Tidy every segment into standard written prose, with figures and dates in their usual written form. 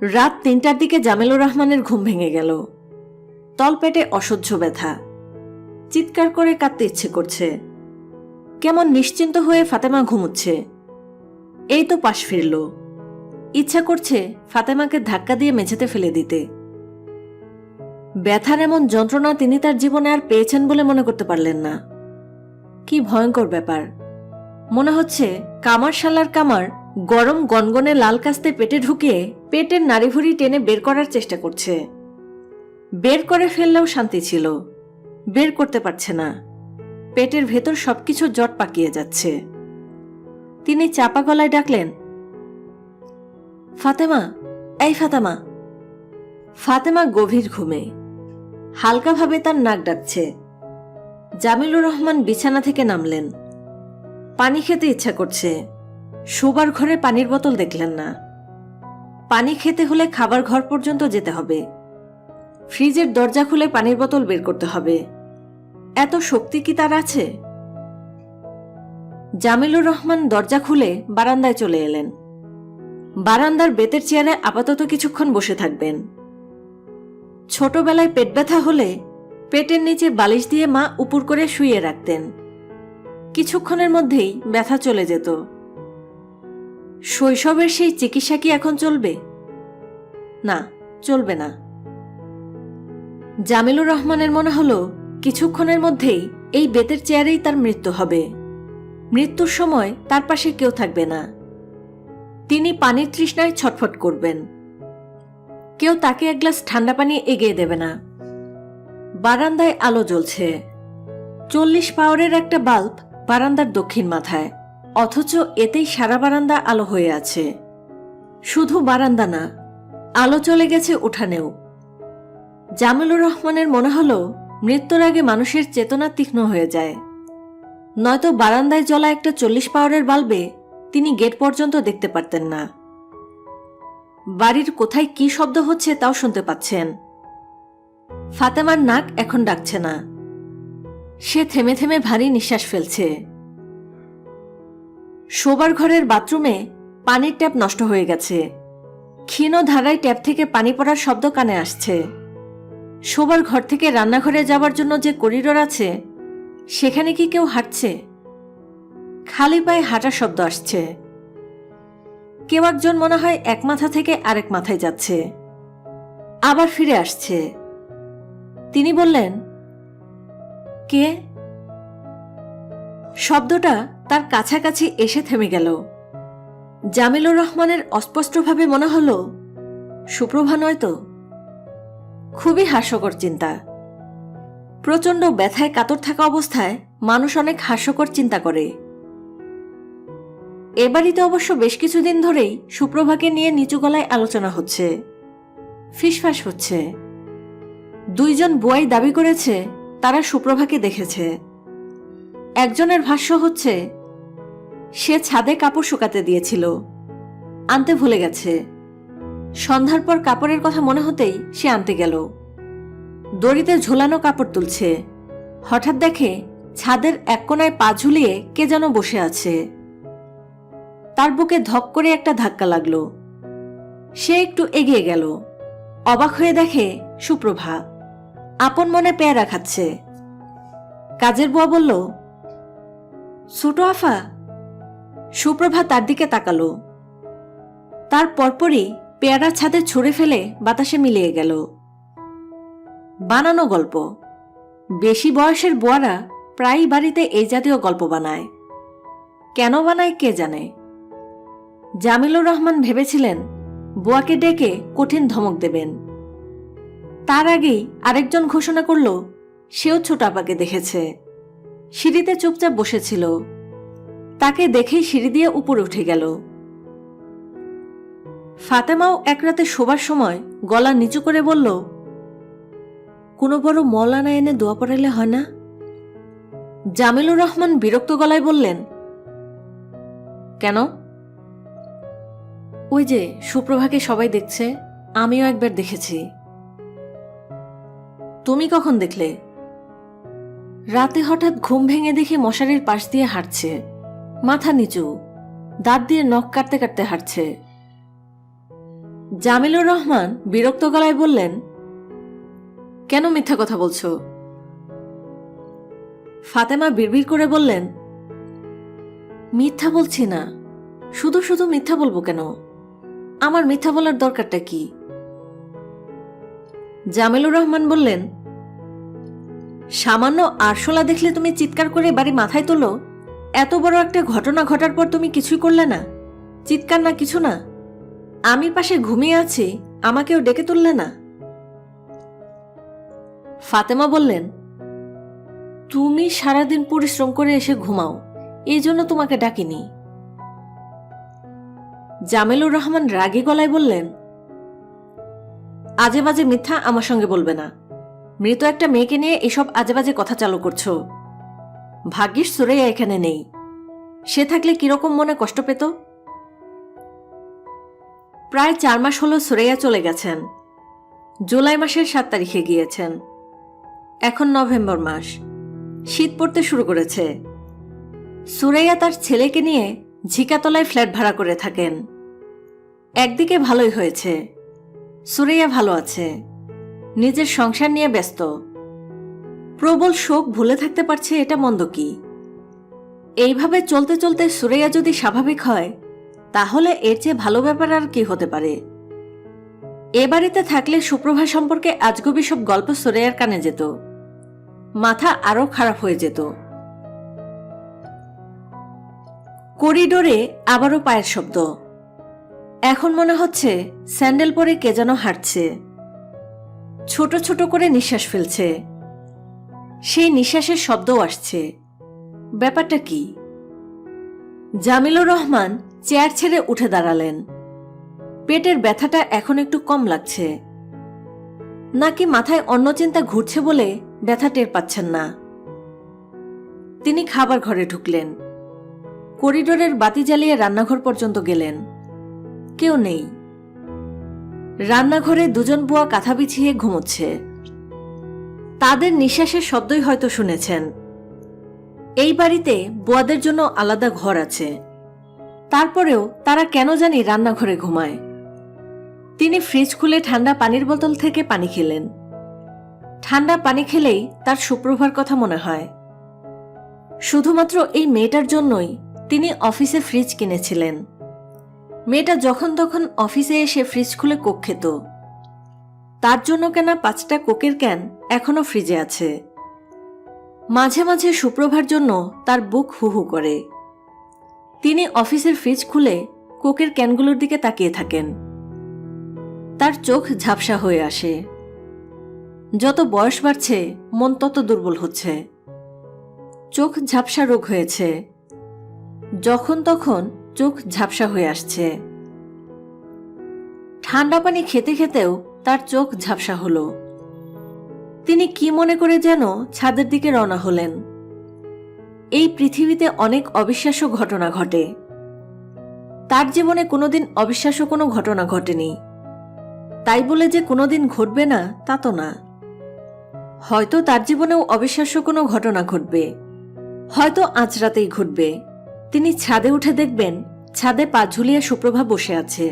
রাত ৩টার দিকে জামিলুর রহমানের ঘুম ভেঙে গেল। তলপেটে অসহ্য ব্যথা, চিৎকার করে কাঁদতে ইচ্ছে করছে। কেমন নিশ্চিন্ত হয়ে ফাতেমা ঘুমুচ্ছে। এই তো পাশ ফিরল। ইচ্ছা করছে ফাতেমাকে ধাক্কা দিয়ে মেঝেতে ফেলে দিতে। ব্যথার এমন যন্ত্রণা তিনি তার জীবনে আর পেয়েছেন বলে মনে করতে পারলেন না। কি ভয়ঙ্কর ব্যাপার! মনে হচ্ছে কামার শালার কামার গরম গনগনে লাল কাস্তে পেটে ঢুকিয়ে পেটের নাড়িভুড়ি টেনে বের করার চেষ্টা করছে। বের করে ফেললেও শান্তি ছিল, বের করতে পারছে না। পেটের ভেতর সবকিছু জট পাকিয়ে যাচ্ছে। তিনি চাপা গলায় ডাকলেন, ফাতেমা, এই ফাতেমা। ফাতেমা গভীর ঘুমে, হালকাভাবে তার নাক ডাকছে। জামিলুর রহমান বিছানা থেকে নামলেন। পানি খেতে ইচ্ছা করছে। শোবার ঘরে পানির বোতল দেখলেন না। পানি খেতে হলে খাবার ঘর পর্যন্ত যেতে হবে। ফ্রিজের দরজা খুলে পানির বোতল বের করতে হবে। এত শক্তি কি তার আছে? জামিলুর রহমান দরজা খুলে বারান্দায় চলে এলেন। বারান্দার বেতের চেয়ারে আপাতত কিছুক্ষণ বসে থাকবেন। ছোটবেলায় পেট ব্যথা হলে পেটের নিচে বালিশ দিয়ে মা উপর করে শুইয়ে রাখতেন। কিছুক্ষণের মধ্যেই ব্যথা চলে যেত। শৈশবের সেই চিকিৎসা কি এখন চলবে? না, চলবে না। জামিলুর রহমানের মনে হলো কিছুক্ষণের মধ্যেই এই বেতের চেয়ারেই তার মৃত্যু হবে। মৃত্যুর সময় তার পাশে কেউ থাকবে না। তিনি পানির তৃষ্ণায় ছটফট করবেন। কেউ তাকে এক গ্লাস ঠান্ডা পানি এগিয়ে দেবে না। বারান্দায় আলো জ্বলছে। 40 পাওয়ারের একটা বাল্ব বারান্দার দক্ষিণ মাথায়, অথচ এতেই সারা বারান্দা আলো হয়ে আছে। শুধু বারান্দা না, আলো চলে গেছে উঠানেও। জামিলুর রহমানের মনে হলো মৃত্যুর আগে মানুষের চেতনা তীক্ষ্ণ হয়ে যায়। নয়তো বারান্দায় জ্বলা একটা 40 পাওয়ারের বাল্বে তিনি গেট পর্যন্ত দেখতে পারতেন না। বাড়ির কোথায় কি শব্দ হচ্ছে তাও শুনতে পাচ্ছেন। ফাতেমার নাক এখন ডাকছে না। সে থেমে থেমে ভারী নিঃশ্বাস ফেলছে। শোবার ঘরের বাথরুমে পানির ট্যাপ নষ্ট হয়ে গেছে। ক্ষীণ ধারায় ট্যাপ থেকে পানি পড়ার শব্দ কানে আসছে। শোবার ঘর থেকে রান্নাঘরে যাওয়ার জন্য যে করিডোর আছে, সেখানে কি কেউ হাঁটছে? খালি পায়ে হাঁটার শব্দ আসছে। কেউ একজন মনে হয় এক মাথা থেকে আরেক মাথায় যাচ্ছে, আবার ফিরে আসছে। তিনি বললেন, কে? শব্দটা তার কাছাকাছি এসে থেমে গেল। জামিলুর রহমানের অস্পষ্টভাবে মনে হলো সুপ্রভা নয় তো। খুবই হাস্যকর চিন্তা। প্রচণ্ড ব্যথায় কাতর থাকা অবস্থায় মানুষ অনেক হাস্যকর চিন্তা করে। এ বাড়িতে অবশ্য বেশ কিছুদিন ধরেই সুপ্রভাকে নিয়ে নিচু গলায় আলোচনা হচ্ছে, ফিসফাস হচ্ছে। 2 জন বুয়াই দাবি করেছে তারা সুপ্রভাকে দেখেছে। একজনের ভাষ্য হচ্ছে সে ছাদে কাপড় শুকাতে দিয়েছিল, আনতে ভুলে গেছে। সন্ধ্যার পর কাপড়ের কথা মনে হতেই সে আনতে গেল। দড়িতে ঝোলানো কাপড় তুলছে, হঠাৎ দেখে ছাদের এক কোণায় পা ঝুলিয়ে কে যেন বসে আছে। তার বুকে ধক করে একটা ধাক্কা লাগলো। সে একটু এগিয়ে গেল। অবাক হয়ে দেখে সুপ্রভা আপন মনে পেয়ারা খাচ্ছে। কাজের বুয়া বলল, ছোট আফা। সুপ্রভা তার দিকে তাকালো। তার পরপরই পেয়ারা ছাদে ছুঁড়ে ফেলে বাতাসে মিলিয়ে গেল। বানানো গল্প। বেশি বয়সের বুয়ারা প্রায়ই বাড়িতে এই জাতীয় গল্প বানায়। কেন বানায় কে জানে। জামিলুর রহমান ভেবেছিলেন বুয়াকে ডেকে কঠিন ধমক দেবেন। তার আগেই আরেকজন ঘোষণা করল সেও ছোট আপাকে দেখেছে। সিঁড়িতে চুপচাপ বসেছিল। তাকে দেখেই সিঁড়ি দিয়ে উপরে উঠে গেল। ফাতেমাও এক রাতে শোবার সময় গলা নিচু করে বলল, কোনো বড় মৌলানা এনে দোয়া পড়াইলে হয় না? জামিলুর রহমান বিরক্ত গলায় বললেন, কেন? ওই যে সুপ্রভাকে সবাই দেখছে, আমিও একবার দেখেছি। তুমি কখন দেখলে? রাতে হঠাৎ ঘুম ভেঙে দেখি মশারির পাশ দিয়ে হাঁটছে, মাথা নিচু, দাঁত দিয়ে নখ কাটতে কাটতে হাঁটছে। জামিলুর রহমান বিরক্ত গলায় বললেন, কেন মিথ্যা কথা বলছো? ফাতেমা বিড়বিড় করে বললেন, মিথ্যা বলছি না, শুধু শুধু মিথ্যা বলবো কেন? আমার মিথ্যা বলার দরকারটা কি? জামিলুর রহমান বললেন, সামান্য আরশোলা দেখলে তুমি চিৎকার করে বাড়ি মাথায় তোলো, এত বড় একটা ঘটনা ঘটার পর তুমি কিছুই করলে না, চিৎকার না কিছু না। আমি পাশে ঘুমিয়ে আছি, আমাকেও ডেকে তুললে না। ফাতেমা বললেন, তুমি সারাদিন পরিশ্রম করে এসে ঘুমাও, এই জন্য তোমাকে ডাকিনি। জামিলুর রহমান রাগী গলায় বললেন, আজে বাজে মিথ্যা আমার সঙ্গে বলবে না। মৃত একটা মেয়েকে নিয়ে এসব আজে বাজে কথা চালু করছো। ভাগ্যিস সুরাইয়া এখানে নেই, সে থাকলে কিরকম মনে কষ্ট পেত। প্রায় 4 মাস হলো সুরাইয়া চলে গেছেন। জুলাই মাসের 7 তারিখে গিয়েছেন। এখন নভেম্বর মাস, শীত পড়তে শুরু করেছে। সুরাইয়া তার ছেলেকে নিয়ে ঝিকাতলায় ফ্ল্যাট ভাড়া করে থাকেন। একদিকে ভালোই হয়েছে, সুরাইয়া ভালো আছে, নিজের সংসার নিয়ে ব্যস্ত। প্রবল শোক ভুলে থাকতে পারছে, এটা মন্দ কি? এইভাবে চলতে চলতে সুরাইয়া যদি স্বাভাবিক হয়, তাহলে এর চেয়ে ভালো ব্যাপার আর কি হতে পারে? এ বাড়িতে থাকলে সুপ্রভা সম্পর্কে আজগুবি সব গল্প সুরাইয়ার কানে যেত, মাথা আরো খারাপ হয়ে যেত। করিডোরে আবারও পায়ের শব্দ। এখন মনে হচ্ছে স্যান্ডেল পরে কে যেন হাঁটছে, ছোট ছোট করে নিঃশ্বাস ফেলছে। সেই নিঃশ্বাসের শব্দও আসছে। ব্যাপারটা কি? জামিলুর রহমান চেয়ার ছেড়ে উঠে দাঁড়ালেন। পেটের ব্যথাটা এখন একটু কম লাগছে, নাকি মাথায় অন্য চিন্তা ঘুরছে বলে ব্যথা টের পাচ্ছেন না। তিনি খাবার ঘরে ঢুকলেন। করিডোরের বাতি জ্বালিয়ে রান্নাঘর পর্যন্ত গেলেন। কেউ নেই। রান্নাঘরে 2 জন বুয়া কাঁথা বিছিয়ে ঘুমোচ্ছে। তাদের নিঃশ্বাসের শব্দই হয়তো শুনেছেন। এই বাড়িতে বুয়াদের জন্য আলাদা ঘর আছে, তারপরেও তারা কেন জানি রান্নাঘরে ঘুমায়। তিনি ফ্রিজ খুলে ঠান্ডা পানির বোতল থেকে পানি খেলেন। ঠান্ডা পানি খেলেই তার সুপ্রভার কথা মনে হয়। শুধুমাত্র এই মেয়েটার জন্যই তিনি অফিসে ফ্রিজ কিনেছিলেন। মেয়েটা যখন তখন অফিসে এসে ফ্রিজ খুলে কোক খেত। তার জন্য কেনা 5টা কোকের ক্যান এখনো ফ্রিজে আছে। মাঝে মাঝে সুপ্রভার জন্য তার বুক হু হু করে। তিনি অফিসের ফ্রিজ খুলে কোকের ক্যানগুলোর দিকে তাকিয়ে থাকেন। তার চোখ ঝাপসা হয়ে আসে। যত বয়স বাড়ছে মন তত দুর্বল হচ্ছে। চোখ ঝাপসা রোগ হয়েছে, যখন তখন চোখ ঝাপসা হয়ে আসছে। ঠান্ডা পানি খেতে খেতেও তার চোখ ঝাপসা হলো। তিনি কি মনে করে যেন ছাদের দিকে রওনা হলেন। এই পৃথিবীতে অনেক অবিশ্বাস্য ঘটনা ঘটে। তার জীবনে কোনোদিন অবিশ্বাস্য কোনো ঘটনা ঘটেনি। তাই বলে যে কোনোদিন ঘটবে না তা তো না। হয়তো তার জীবনেও অবিশ্বাস্য কোনো ঘটনা ঘটবে, হয়তো আজ রাতেই ঘটবে। তিনি ছাদে উঠে দেখবেন ছাদে পা ঝুলিয়ে সুপ্রভা বসে আছে।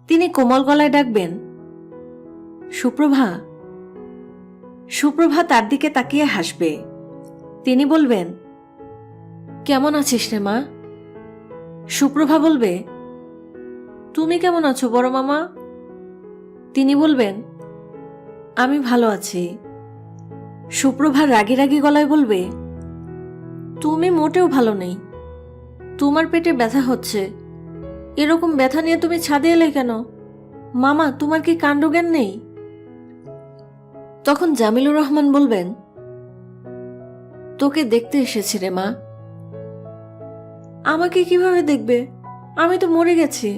তিনি কোমল গলায় ডাকবেন, সুপ্রভা। সুপ্রভা তার দিকে তাকিয়ে হাসবে। তিনি বলবেন, কেমন আছিস রে মা? সুপ্রভা বলবে, তুমি কেমন আছো বড় মামা? তিনি বলবেন, আমি ভালো আছি। সুপ্রভা রাগী রাগী গলায় বলবে, তুমি মোটেও ভালো নেই, তোমার পেটে ব্যথা হচ্ছে। এরকম ব্যথা নিয়ে তুমি ছাদে এলে কেন? মামা, তোমার কি কাণ্ডজ্ঞান নেই? তখন জামিলুর রহমান বলবেন, তোকে দেখতে এসেছি রে মা। আমাকে কিভাবে দেখবে? আমি তো মরে গেছি।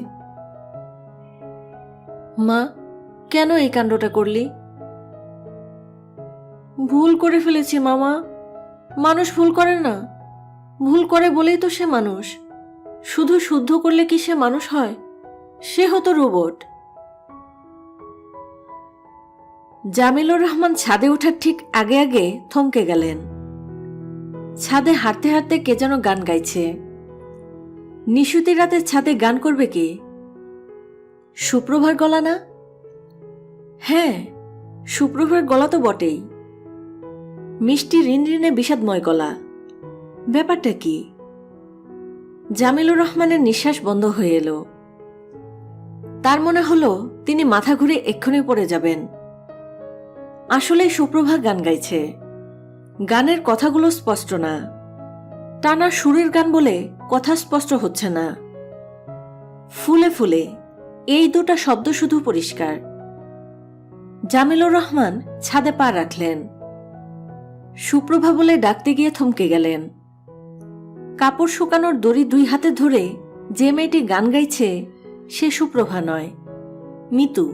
মা, কেন এই কাণ্ডটা করলি? ভুল করে ফেলেছি মামা। মানুষ ভুল করে না? ভুল করে বলেই তো সে মানুষ। শুধু শুদ্ধ করলে কি সে মানুষ হয়? সে হতো রোবট। জামিলুর রহমান ছাদে ওঠার ঠিক আগে আগে থমকে গেলেন। ছাদে হাঁটতে হাঁটতে কে যেন গান গাইছে। নিশুতি রাতে ছাদে গান করবে কে? সুপ্রভার গলা না? হ্যাঁ, সুপ্রভার গলা তো বটেই। মিষ্টি রিনরিনে বিষাদময় গলা। ব্যাপারটা কি? জামিলুর রহমানের নিঃশ্বাস বন্ধ হয়ে এলো। তার মনে হলো তিনি মাথা ঘুরে এক্ষুনি পড়ে যাবেন। আসলে সুপ্রভা গান গাইছে। গানের কথাগুলো স্পষ্ট না। টানা সুরের গান বলে কথা স্পষ্ট হচ্ছে না। ফুলে ফুলে এই দুটা শব্দ শুধু পরিষ্কার। জামিলুর রহমান ছাদে পা রাখলেন। সুপ্রভা বলে ডাকতে গিয়ে থমকে গেলেন। কাপড় শুকানোর দড়ি দুই হাতে ধরে যে মেয়েটি গান গাইছে সে সুপ্রভা নয়, মিতু।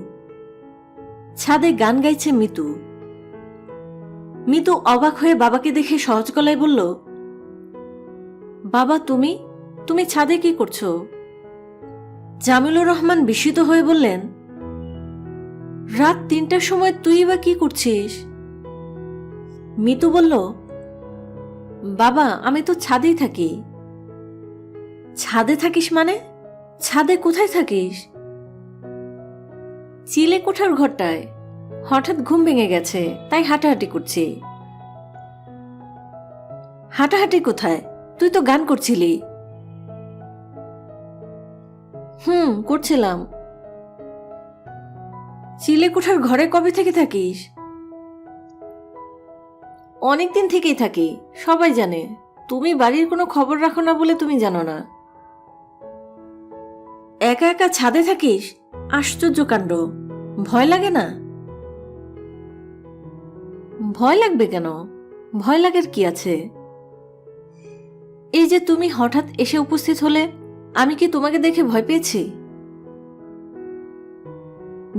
ছাদে গান গাইছে মিতু। মিতু অবাক হয়ে বাবাকে দেখে সহজ গলায় বলল, বাবা তুমি তুমি ছাদে কি করছো? জামিলুর রহমান বিস্মিত হয়ে বললেন, রাত ৩টার সময় তুই বা কি করছিস? মিতু বলল, বাবা আমি তো ছাদেই থাকি। ছাদে থাকিস মানে? ছাদে কোথায় থাকিস? চিলে কোঠার ঘরটায়। হঠাৎ ঘুম ভেঙে গেছে তাই হাঁটাহাঁটি করছি। হাঁটাহাঁটি কোথায়? তুই তো গান করছিলি। করছিলাম। চিলে কোঠার ঘরে কবে থেকে থাকিস? অনেকদিন থেকেই থাকি, সবাই জানে। তুমি বাড়ির কোনো খবর রাখো না বলে তুমি জানো না। একা একা ছাদে থাকিস? আশ্চর্য কাণ্ড। ভয় লাগে না? ভয় লাগবে কেন? ভয় লাগার কি আছে? এই যে তুমি হঠাৎ এসে উপস্থিত হলে, আমি কি তোমাকে দেখে ভয় পেয়েছি?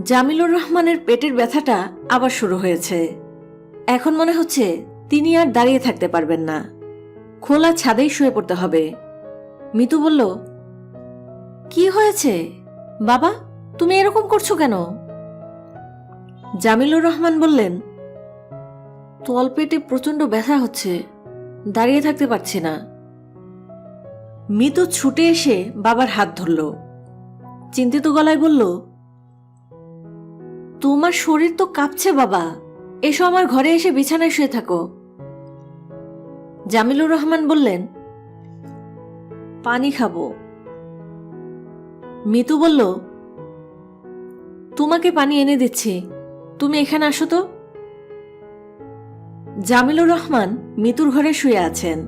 জামিলুর রহমানের পেটের ব্যথাটা আবার শুরু হয়েছে। এখন মনে হচ্ছে তিনি আর দাঁড়িয়ে থাকতে পারবেন না। খোলা ছাদেই শুয়ে পড়তে হবে। মিতু বলল, কি হয়েছে বাবা, তুমি এরকম করছো কেন? জামিলুর রহমান বললেন, তলপেটে প্রচন্ড ব্যথা হচ্ছে, দাঁড়িয়ে থাকতে পারছি না। মিতু ছুটে এসে বাবার হাত ধরল। চিন্তিত গলায় বলল, তোমার শরীর তো কাঁপছে বাবা, এসো আমার ঘরে এসে বিছানায় শুয়ে থাকো। জামিলুর রহমান বললেন, পানি খাবো। মিতু বলল, তোমাকে পানি এনে দিচ্ছি, তুমি এখানে আসো তো। জামিলুর রহমান মিতুর ঘরে শুয়ে আছেন।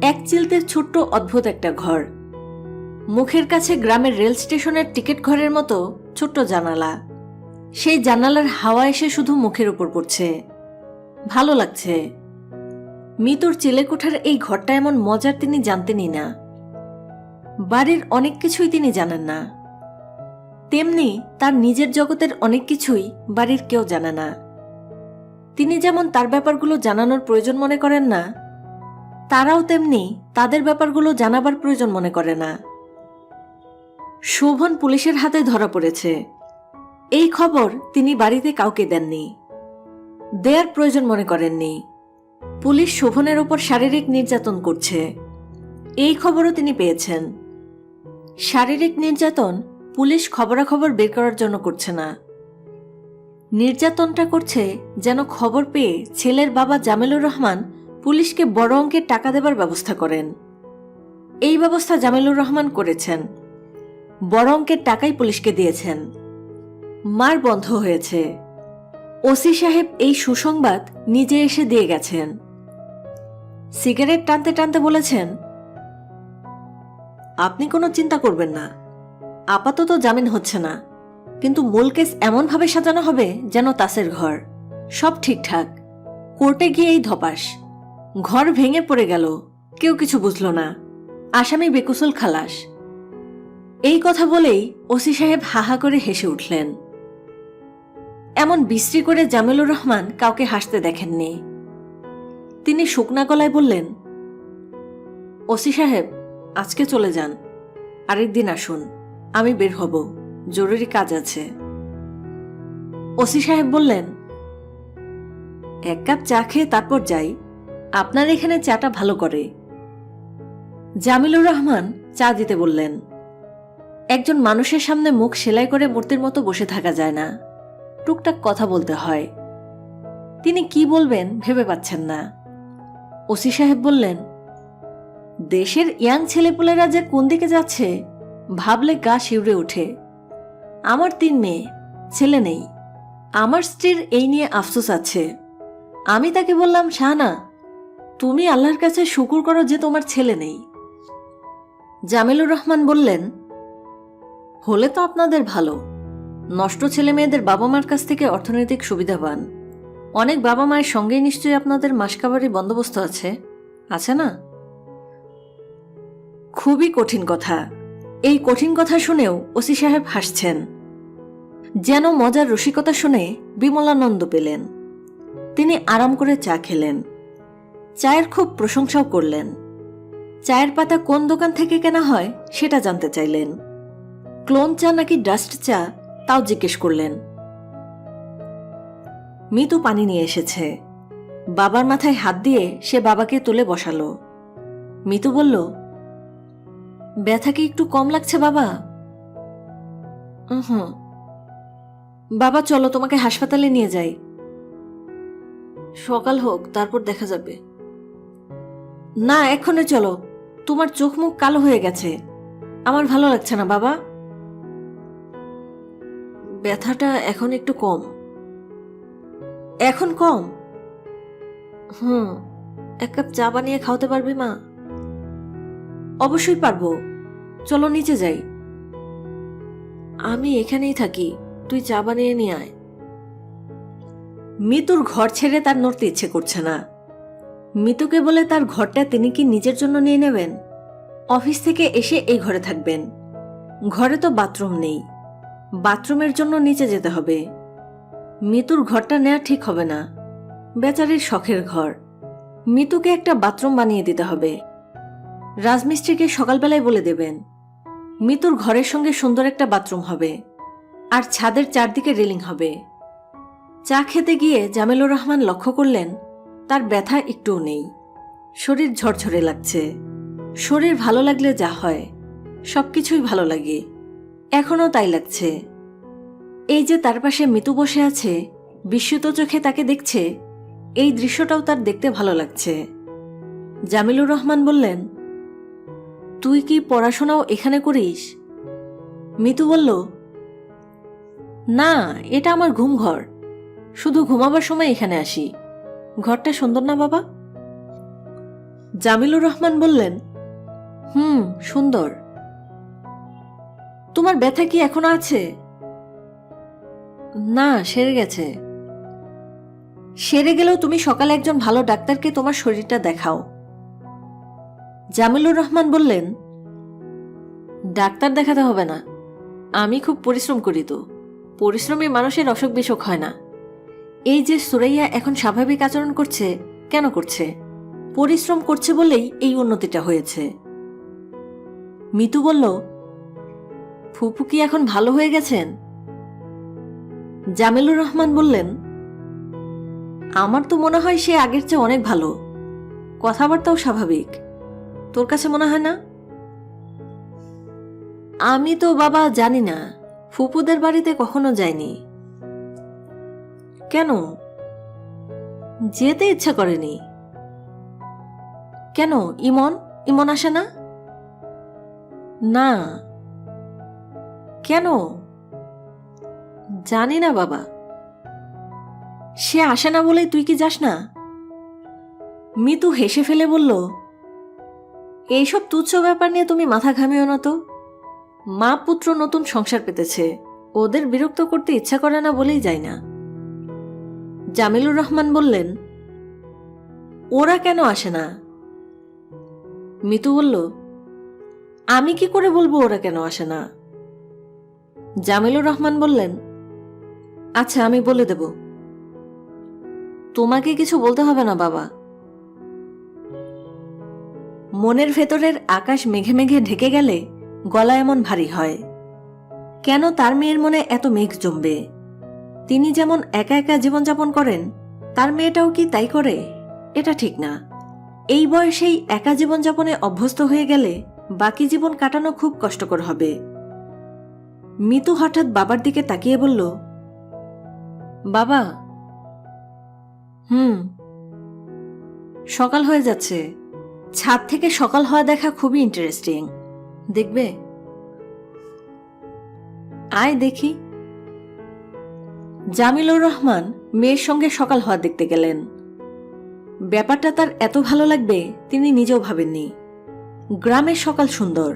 এক চিলতের ছোট্ট অদ্ভুত একটা ঘর। মুখের কাছে গ্রামের রেল স্টেশনের টিকিট ঘরের মতো ছোট্ট জানালা। সেই জানালার হাওয়া এসে শুধু মুখের উপর পড়ছে। ভালো লাগছে। মিতুর চিলেকোঠার এই ঘরটা এমন মজার তিনি জানতেনই না। বাড়ির অনেক কিছুই তিনি জানেন না। তেমনি তার নিজের জগতের অনেক কিছুই বাড়ির কেউ জানে না। তিনি যেমন তার ব্যাপারগুলো জানানোর প্রয়োজন মনে করেন না, তারাও তেমনি তাদের ব্যাপারগুলো জানাবার প্রয়োজন মনে করে না। শোভন পুলিশের হাতে ধরা পড়েছে, এই খবর তিনি বাড়িতে কাউকে দেননি, দেয়ার প্রয়োজন মনে করেননি। পুলিশ শোভনের ওপর শারীরিক নির্যাতন করছে, এই খবরও তিনি পেয়েছেন। শারীরিক নির্যাতন পুলিশ খবরাখবর বের করার জন্য করছে না, নির্যাতনটা করছে যেন খবর পেয়ে ছেলের বাবা জামিলুর রহমান পুলিশকে বড় অঙ্কের টাকা দেবার ব্যবস্থা করেন। এই ব্যবস্থা জামিলুর রহমান করেছেন, বড় অঙ্কের টাকাই পুলিশকে দিয়েছেন। মার বন্ধ হয়েছে। ওসি সাহেব এই সুসংবাদ নিজে এসে দিয়ে গেছেন। সিগারেট টানতে টানতে বলেছেন, আপনি কোনো চিন্তা করবেন না, আপাতত জামিন হচ্ছে না, কিন্তু মূল কেস এমনভাবে সাজানো হবে যেন তাসের ঘর, সব ঠিকঠাক। কোর্টে গিয়ে এই ধপাস, ঘর ভেঙে পড়ে গেল, কেউ কিছু বুঝল না, আসামি বেকুসুল খালাস। এই কথা বলেই ওসি সাহেব হাহা করে হেসে উঠলেন। এমন বিশ্রী করে জামিলুর রহমান কাউকে হাসতে দেখেননি। তিনি শুকনা গলায় বললেন, ওসি সাহেব আজকে চলে যান, আরেকদিন আসুন, আমি বের হব, জরুরি কাজ আছে। ওসি সাহেব বললেন, এক কাপ চা খেয়ে তারপর যাই, আপনার এখানে চাটা ভালো করে। জামিলুর রহমান চা দিতে বললেন। একজন মানুষের সামনে মুখ সেলাই করে মূর্তির মতো বসে থাকা যায় না, টুকটাক কথা বলতে হয়। তিনি কি বলবেন ভেবে পাচ্ছেন না। ওসি সাহেব বললেন, দেশের ইয়াং ছেলেপুলেরা যে কোন দিকে যাচ্ছে ভাবলে গা শিউরে ওঠে। আমার 3 মেয়ে, ছেলে নেই। আমার স্ত্রীর এই নিয়ে আফসোস আছে। আমি তাকে বললাম, শাহানা, তুমি আল্লাহর কাছে শুকর করো যে তোমার ছেলে নেই। জামিলুর রহমান বললেন, হলে তো আপনাদের ভালো। নষ্ট ছেলে মেয়েদের বাবা মার কাছ থেকে অর্থনৈতিক সুবিধা পান। অনেক বাবা মায়ের সঙ্গেই নিশ্চয়ই আপনাদের মাসকাবারি বন্দোবস্ত আছে, আছে না? খুবই কঠিন কথা। এই কঠিন কথা শুনেও ওসি সাহেব হাসছেন, যেন মজার রসিকতা শুনে বিমলানন্দ পেলেন। তিনি আরাম করে চা খেলেন, চায়ের খুব প্রশংসাও করলেন। চায়ের পাতা কোন দোকান থেকে কেনা হয় সেটা জানতে চাইলেন। ক্লোন চা নাকি ডাস্ট চা তাও জিজ্ঞেস করলেন। মিতু পানি নিয়ে এসেছে। বাবার মাথায় হাত দিয়ে সে বাবাকে তুলে বসালো। মিতু বলল, ব্যথা কি একটু কম লাগছে বাবা? হুম। বাবা চলো তোমাকে হাসপাতালে নিয়ে যাই। সকাল হোক, তারপর দেখা যাবে। না, এখনই চলো। তোমার চোখ মুখ কালো হয়ে গেছে, আমার ভালো লাগছে না বাবা। ব্যথাটা এখন একটু কম। এখন কম? হুম। 1 কাপ চা বানিয়ে খাওয়াতে পারবি মা? অবশ্যই পারবো, চলো নিচে যাই। আমি এখানেই থাকি, তুই চা বানিয়ে নিয়ে আয়। মিতুর ঘর ছেড়ে তার নড়তে ইচ্ছে করছে না। মিতুকে বলে তার ঘরটা তিনি কি নিজের জন্য নিয়ে নেবেন? অফিস থেকে এসে এই ঘরে থাকবেন। ঘরে তো বাথরুম নেই, বাথরুমের জন্য নিচে যেতে হবে। মিতুর ঘরটা নেওয়া ঠিক হবে না, বেচারির শখের ঘর। মিতুকে একটা বাথরুম বানিয়ে দিতে হবে। রাজমিস্ত্রিকে সকালবেলায় বলে দেবেন। মিতুর ঘরের সঙ্গে সুন্দর একটা বাথরুম হবে, আর ছাদের চারদিকে রেলিং হবে। চা খেতে গিয়ে জামিলুর রহমান লক্ষ্য করলেন তার ব্যথা একটুও নেই। শরীর ঝরঝরে লাগছে। শরীর ভালো লাগলে যা হয়, সবকিছুই ভালো লাগে। এখনও তাই লাগছে। এই যে তার পাশে মিতু বসে আছে, বিস্মিত চোখে তাকে দেখছে, এই দৃশ্যটাও তার দেখতে ভালো লাগছে। জামিলুর রহমান বললেন, তুই কি পড়াশোনাও এখানে করিস? মিতু বলল, না, এটা আমার ঘুম ঘর। শুধু ঘুমাবার সময় এখানে আসি। ঘরটা সুন্দর না বাবা? জামিলুর রহমান বললেন, সুন্দর। তোমার ব্যথা কি এখনো আছে? না, সেরে গেছে। সেরে গেলেও তুমি সকালে একজন ভালো ডাক্তারকে তোমার শরীরটা দেখাও। জামিলুর রহমান বললেন, ডাক্তার দেখাতে হবে না, আমি খুব পরিশ্রম করি তো। পরিশ্রমী মানুষের অসুখ বিসুখ হয় না। এই যে সুরাইয়া এখন স্বাভাবিক আচরণ করছে, কেন করছে? পরিশ্রম করছে বলেই এই উন্নতিটা হয়েছে। মিতু বলল, ফুপু কি এখন ভালো হয়ে গেছেন? জামিলুর রহমান বললেন, আমার তো মনে হয় সে আগের চেয়ে অনেক ভালো। কথাবার্তাও স্বাভাবিক। তোর কাছে মনে হয় না? আমি তো বাবা জানি না, ফুপুদের বাড়িতে কখনো যাইনি। কেন? যেতে ইচ্ছা করেনি। কেন? ইমন আসে না? না। কেন? জানি না বাবা। সে আসে না বলে তুই কি যাস না? মিতু হেসে ফেলে বলল, এইসব তুচ্ছ ব্যাপার নিয়ে তুমি মাথা ঘামিও না তো। মা পুত্র নতুন সংসার পেতেছে, ওদের বিরক্ত করতে ইচ্ছা করে না বলেই যায় না। জামিলুর রহমান বললেন, ওরা কেন আসে না? মিতু বলল, আমি কি করে বলবো ওরা কেন আসে না? জামিলুর রহমান বললেন, আচ্ছা, আমি বলে দেব। তোমাকে কিছু বলতে হবে না বাবা। মনের ভেতরের আকাশ মেঘে মেঘে ঢেকে গেলে গলা এমন ভারী হয়। কেন তার মেয়ের মনে এত মেঘ জমবে? তিনি যেমন একা একা জীবনযাপন করেন, তার মেয়েটাও কি তাই করে? এটা ঠিক না। এই বয়সেই একা জীবনযাপনে অভ্যস্ত হয়ে গেলে বাকি জীবন কাটানো খুব কষ্টকর হবে। মিতু হঠাৎ বাবার দিকে তাকিয়ে বলল, বাবা। সকাল হয়ে যাচ্ছে, ছাদ থেকে সকাল হওয়া দেখা খুবই ইন্টারেস্টিং, দেখবে? আয় দেখি। জামিলুর রহমান মেয়ের সঙ্গে সকাল হওয়া দেখতে গেলেন। ব্যাপারটা তার এত ভালো লাগবে তিনি নিজেও ভাবেননি। গ্রামের সকাল সুন্দর,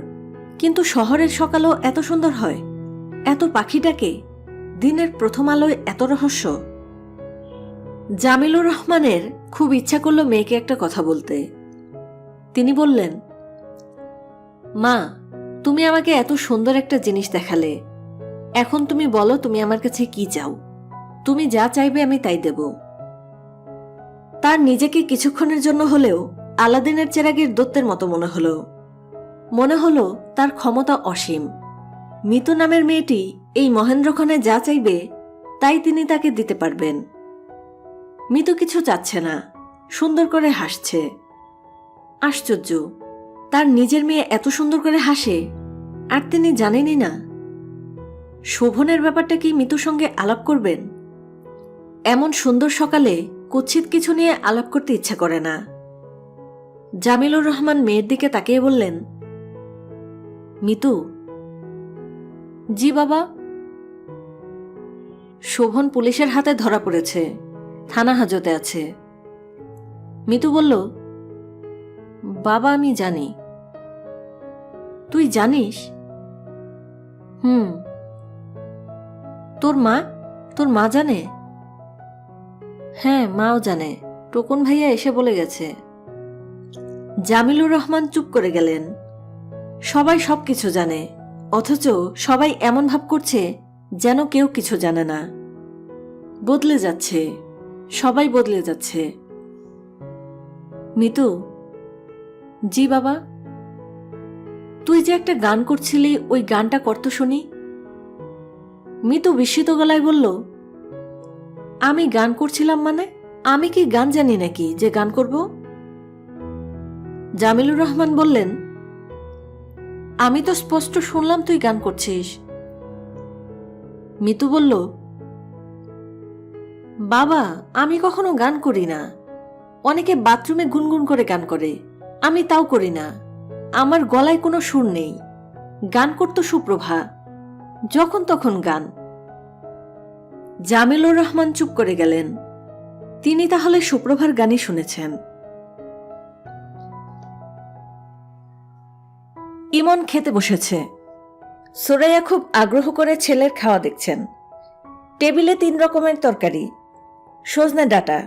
কিন্তু শহরের সকালও এত সুন্দর হয়? এত পাখি ডাকে, দিনের প্রথম আলোয় এত রহস্য। জামিলুর রহমানের খুব ইচ্ছা করল মেয়েকে একটা কথা বলতে। তিনি বললেন, মা, তুমি আমাকে এত সুন্দর একটা জিনিস দেখালে, এখন তুমি বলো তুমি আমার কাছে কি চাও? তুমি যা চাইবে আমি তাই দেব। তার নিজেকে কিছুক্ষণের জন্য হলেও আলাদিনের চেরাগের দৈত্যের মতো মনে হলো তার ক্ষমতা অসীম। মিতু নামের মেয়েটি এই মহেন্দ্রক্ষণে যা চাইবে তাই তিনি তাকে দিতে পারবেন। মিতু কিছু চাচ্ছে না, সুন্দর করে হাসছে। আশ্চর্য, তার নিজের মেয়ে এত সুন্দর করে হাসে, আর তিনি জানেনই না। শোভনের ব্যাপারটা কি মিতুর সঙ্গে আলাপ করবেন? এমন সুন্দর সকালে কুৎসিত কিছু নিয়ে আলাপ করতে ইচ্ছা করে না। জামিলুর রহমান মেয়ের দিকে তাকিয়ে বললেন, মিতু। জি বাবা। শোভন পুলিশের হাতে ধরা পড়েছে, থানা হাজতে আছে। মিতু বলল, বাবা আমি জানি। তুই জানিস? তোর মা জানে? হ্যাঁ, মাও জানে, টুকুন ভাইয়া এসে বলে গেছে। জামিলুর রহমান চুপ করে গেলেন। সবাই সবকিছু জানে, অথচ সবাই এমন ভাব করছে যেন কেউ কিছু জানে না। বদলে যাচ্ছে, সবাই বদলে যাচ্ছে। মিতু। জি বাবা। তুই যে একটা গান করছিলি, ওই গানটা কর তো শুনি। মিতু বিস্মিত গলায় বলল, আমি গান করছিলাম মানে? আমি কি গান জানি নাকি যে গান করব? জামিলুর রহমান বললেন, আমি তো স্পষ্ট শুনলাম তুই গান করছিস। মিতু বলল, বাবা আমি কখনো গান করি না। অনেকে বাথরুমে গুনগুন করে গান করে, আমি তাও করি না। আমার গলায় কোনো সুর নেই। গান করতো সুপ্রভা, যখন তখন গান। জামিলুর রহমান চুপ করে গেলেন। তিনি তাহলে সুপ্রভার গানই শুনেছেন। ইমন খেতে বসেছে। সুরাইয়া খুব আগ্রহ করে ছেলের খাওয়া দেখছেন। টেবিলে 3 রকমের তরকারি, সজনে ডাঁটা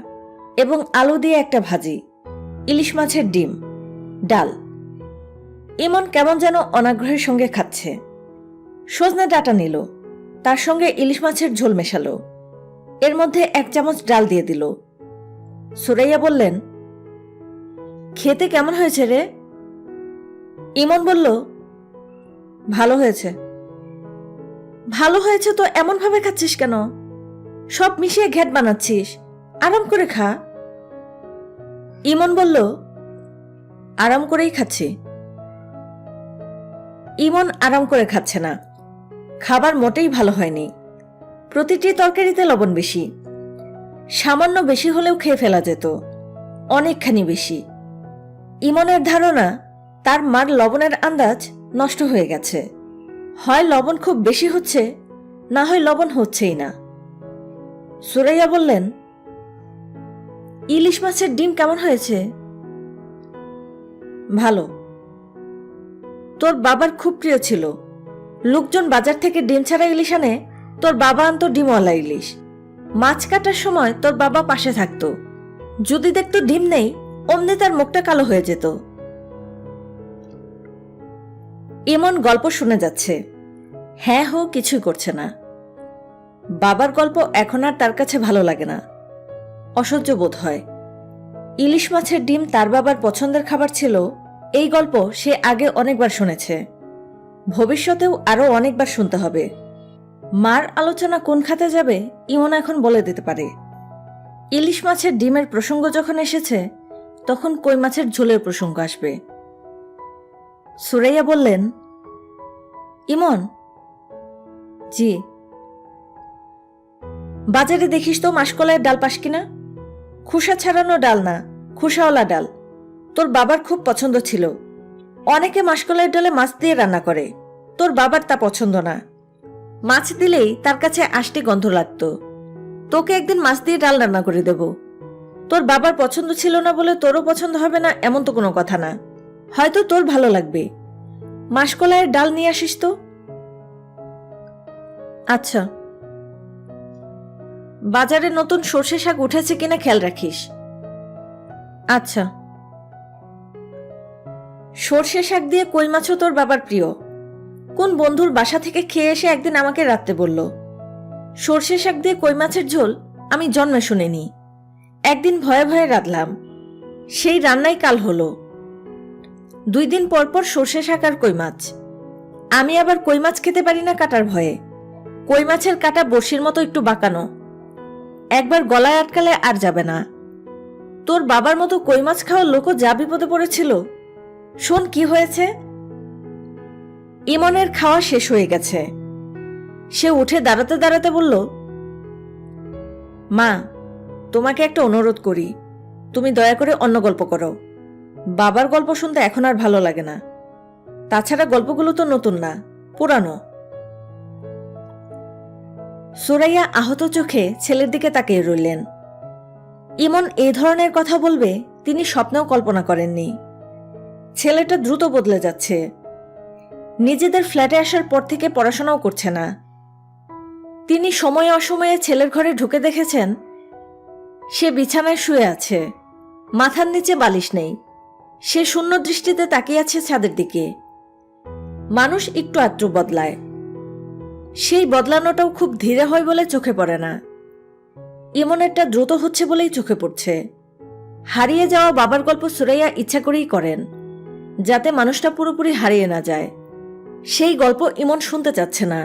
এবং আলু দিয়ে একটা ভাজি, ইলিশ মাছের ডিম, ডাল। ইমন কেমন যেন অনাগ্রহের সঙ্গে খাচ্ছে। সজনে ডাঁটা নিল, তার সঙ্গে ইলিশ মাছের ঝোল মেশালো, এর মধ্যে 1 চামচ ডাল দিয়ে দিল। সুরাইয়া বললেন, খেতে কেমন হয়েছে রে? ইমন বলল, ভালো হয়েছে। ভালো হয়েছে তো এমন ভাবে খাচ্ছিস কেন? সব মিশিয়ে ঘ্যাট বানাচ্ছিস, আরাম করে খা। ইমন বলল, আরাম করেই খাচ্ছি। ইমন আরাম করে খাচ্ছে না, খাবার মোটেই ভালো হয়নি। প্রতিটি তরকারিতে লবণ বেশি। সামান্য বেশি হলেও খেয়ে ফেলা যেত, অনেকখানি বেশি। ইমনের ধারণা তার মার লবণের আন্দাজ নষ্ট হয়ে গেছে। হয় লবণ খুব বেশি হচ্ছে, না হয় লবণ হচ্ছেই না। সুরাইয়া বললেন, ইলিশ মাছের ডিম কেমন হয়েছে? ভালো। তোর বাবার খুব প্রিয় ছিল। লোকজন বাজার থেকে ডিম ছাড়া ইলিশ আনে, তোর বাবা আনতো ডিমওয়ালা ইলিশ। মাছ কাটার সময় তোর বাবা পাশে থাকতো, যদি দেখতো ডিম নেই অমনি তার মুখটা কালো হয়ে যেত। ইমন গল্প শুনে যাচ্ছে, হ্যাঁ হো কিছুই করছে না। বাবার গল্প এখন আর তার কাছে ভালো লাগে না, অসহ্য বোধ হয়। ইলিশ মাছের ডিম তার বাবার পছন্দের খাবার ছিল, এই গল্প সে আগে অনেকবার শুনেছে, ভবিষ্যতেও আরো অনেকবার শুনতে হবে। মার আলোচনা কোন খাতে যাবে ইমন এখন বলে দিতে পারে। ইলিশ মাছের ডিমের প্রসঙ্গ যখন এসেছে, তখন কই মাছের ঝোলের প্রসঙ্গ আসবে। সুরাইয়া বললেন, ইমন জি। বাজারে দেখিস তো মাসকলাইয়ের ডাল পাস কিনা? খোসা ছাড়ানো ডাল না, খোসাওয়ালা ডাল। তোর বাবার খুব পছন্দ ছিল। অনেকে মাসকলাইয়ের ডালে মাছ দিয়ে রান্না করে, তোর বাবার তা পছন্দ না। মাছ দিলেই তার কাছে আষ্টে গন্ধ লাগতো। তোকে একদিন মাছ দিয়ে ডাল রান্না করে দেব। তোর বাবার পছন্দ ছিল না বলে তোরও পছন্দ হবে না এমন তো কোনো কথা না, হয়তো তোর ভালো লাগবে। মাসকলাইয়ের ডাল নিয়ে আসিস তো। আচ্ছা। বাজারে নতুন সর্ষে শাক উঠেছে কিনা খেয়াল রাখিস। আচ্ছা। সর্ষে শাক দিয়ে কই মাছও তোর বাবার প্রিয়। কোন বন্ধুর বাসা থেকে খেয়ে এসে একদিন আমাকে রাত্রে বলল, সর্ষে শাক দিয়ে কই মাছের ঝোল আমি জন্মে শুনিনি। একদিন ভয়ে ভয়ে রাঁধলাম, সেই রান্নাই কাল হলো। 2 দিন পর পর সর্ষে শাক আর কই মাছ। আমি আবার কই মাছ খেতে পারি না কাটার ভয়ে। কই মাছের কাটা বড়শির মতো একটু বাঁকানো, একবার গলায় আটকালে আর যাবে না। তোর বাবার মতো কই মাছ খাওয়ার লোকও যা বিপদে পড়েছিল। শোন কি হয়েছে। ইমনের খাওয়া শেষ হয়ে গেছে। সে উঠে দাঁড়াতে দাঁড়াতে বলল, মা, তোমাকে একটা অনুরোধ করি, তুমি দয়া করে অন্য গল্প করো। বাবার গল্প শুনতে এখন আর ভালো লাগে না। তাছাড়া গল্পগুলো তো নতুন না, পুরানো। সুরাইয়া আহত চোখে ছেলের দিকে তাকিয়ে রইলেন। ইমন এই ধরনের কথা বলবে তিনি স্বপ্নেও কল্পনা করেননি। ছেলেটা দ্রুত বদলে যাচ্ছে। নিজেদের ফ্ল্যাটে আসার পর থেকে পড়াশোনাও করছে না। তিনি সময়ে অসময়ে ছেলের ঘরে ঢুকে দেখেছেন সে বিছানায় শুয়ে আছে, মাথার নিচে বালিশ নেই। সে শূন্য দৃষ্টিতে তাকিয়ে আছে ছাদের দিকে। মানুষ একটু আদ্র বদলায়, সেই বদলানোটাও খুব ধীরে হয় বলে চোখে পড়ে না। ইমনেরটা দ্রুত হচ্ছে বলেই চোখে পড়ছে। হারিয়ে যাওয়া বাবার গল্প সুরাইয়া ইচ্ছা করেই করেন, যাতে মানুষটা পুরোপুরি হারিয়ে না যায়। সেই গল্প ইমন শুনতে চাচ্ছে না।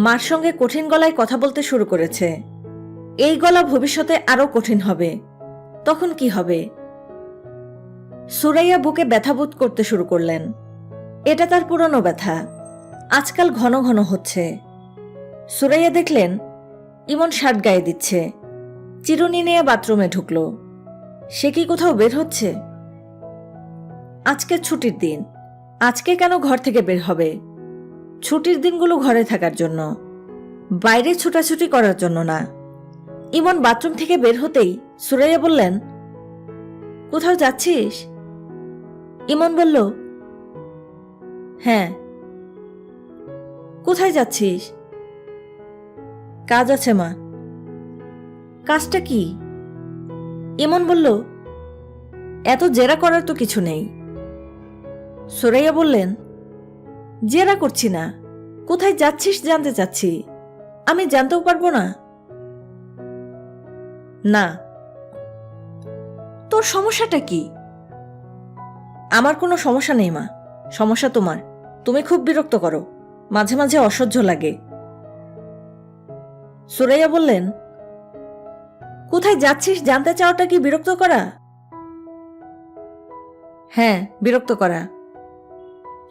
মার সঙ্গে কঠিন গলায় কথা বলতে শুরু করেছে। এই গলা ভবিষ্যতে আরো কঠিন হবে। তখন কি হবে? সুরাইয়া বুকে ব্যথা বোধ করতে শুরু করলেন। এটা তার পুরনো ব্যথা, আজকাল ঘন ঘন হচ্ছে। সুরাইয়া দেখলেন ইমন শার্ট গায়ে দিচ্ছে, চিরুনি নিয়ে বাথরুমে ঢুকল। সে কি কোথাও বের হচ্ছে? আজকে ছুটির দিন, আজকে কেন ঘর থেকে বের হবে? ছুটির দিনগুলো ঘরে থাকার জন্য, বাইরে ছুটাছুটি করার জন্য না। ইমন বাথরুম থেকে বের হতেই সুরাইয়া বললেন, কোথাও যাচ্ছিস? ইমন বলল, হ্যাঁ। কোথায় যাচ্ছিস? কাজ আছে মা। কাজটা কি? ইমন বলল, এত জেরা করার তো কিছু নেই। সুরাইয়া বললেন, জেরা করছি না, কোথায় যাচ্ছিস জানতে চাচ্ছি। আমি জানতেও পারবো না? না। তোর সমস্যাটা কি? আমার কোনো সমস্যা নেই মা, সমস্যা তোমার। তুমি খুব বিরক্ত করো, মাঝে মাঝে অসহ্য লাগে। সুরাইয়া বললেন, কোথায় যাচ্ছিস জানতে চাওয়াটা কি বিরক্ত করা? হ্যাঁ, বিরক্ত করা।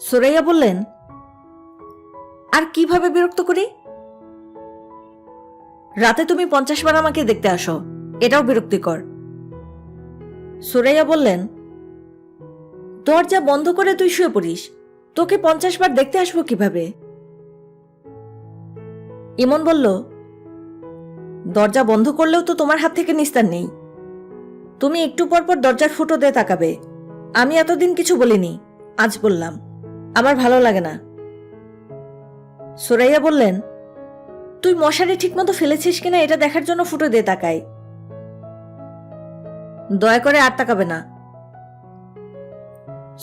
সুরাইয়া বললেন, আর কিভাবে বিরক্ত করি? রাতে তুমি 50 বার আমাকে দেখতে আসো, এটাও বিরক্তিকর। সুরাইয়া বললেন, দরজা বন্ধ করে তুই শুয়ে পড়িস, তোকে 50 বার দেখতে আসবো কিভাবে? ইমন বলল, দরজা বন্ধ করলেও তো তোমার হাত থেকে নিস্তার নেই। তুমি একটু পর পর দরজার ফুটো দিয়ে তাকাবে। আমি এতদিন কিছু বলিনি, আজ বললাম। আমার ভালো লাগে না। সুরাইয়া বললেন, তুই মশারি ঠিকমতো ফেলেছিস কিনা এটা দেখার জন্য ফুটো দিয়ে তাকাই। দয়া করে আর তাকাবে না।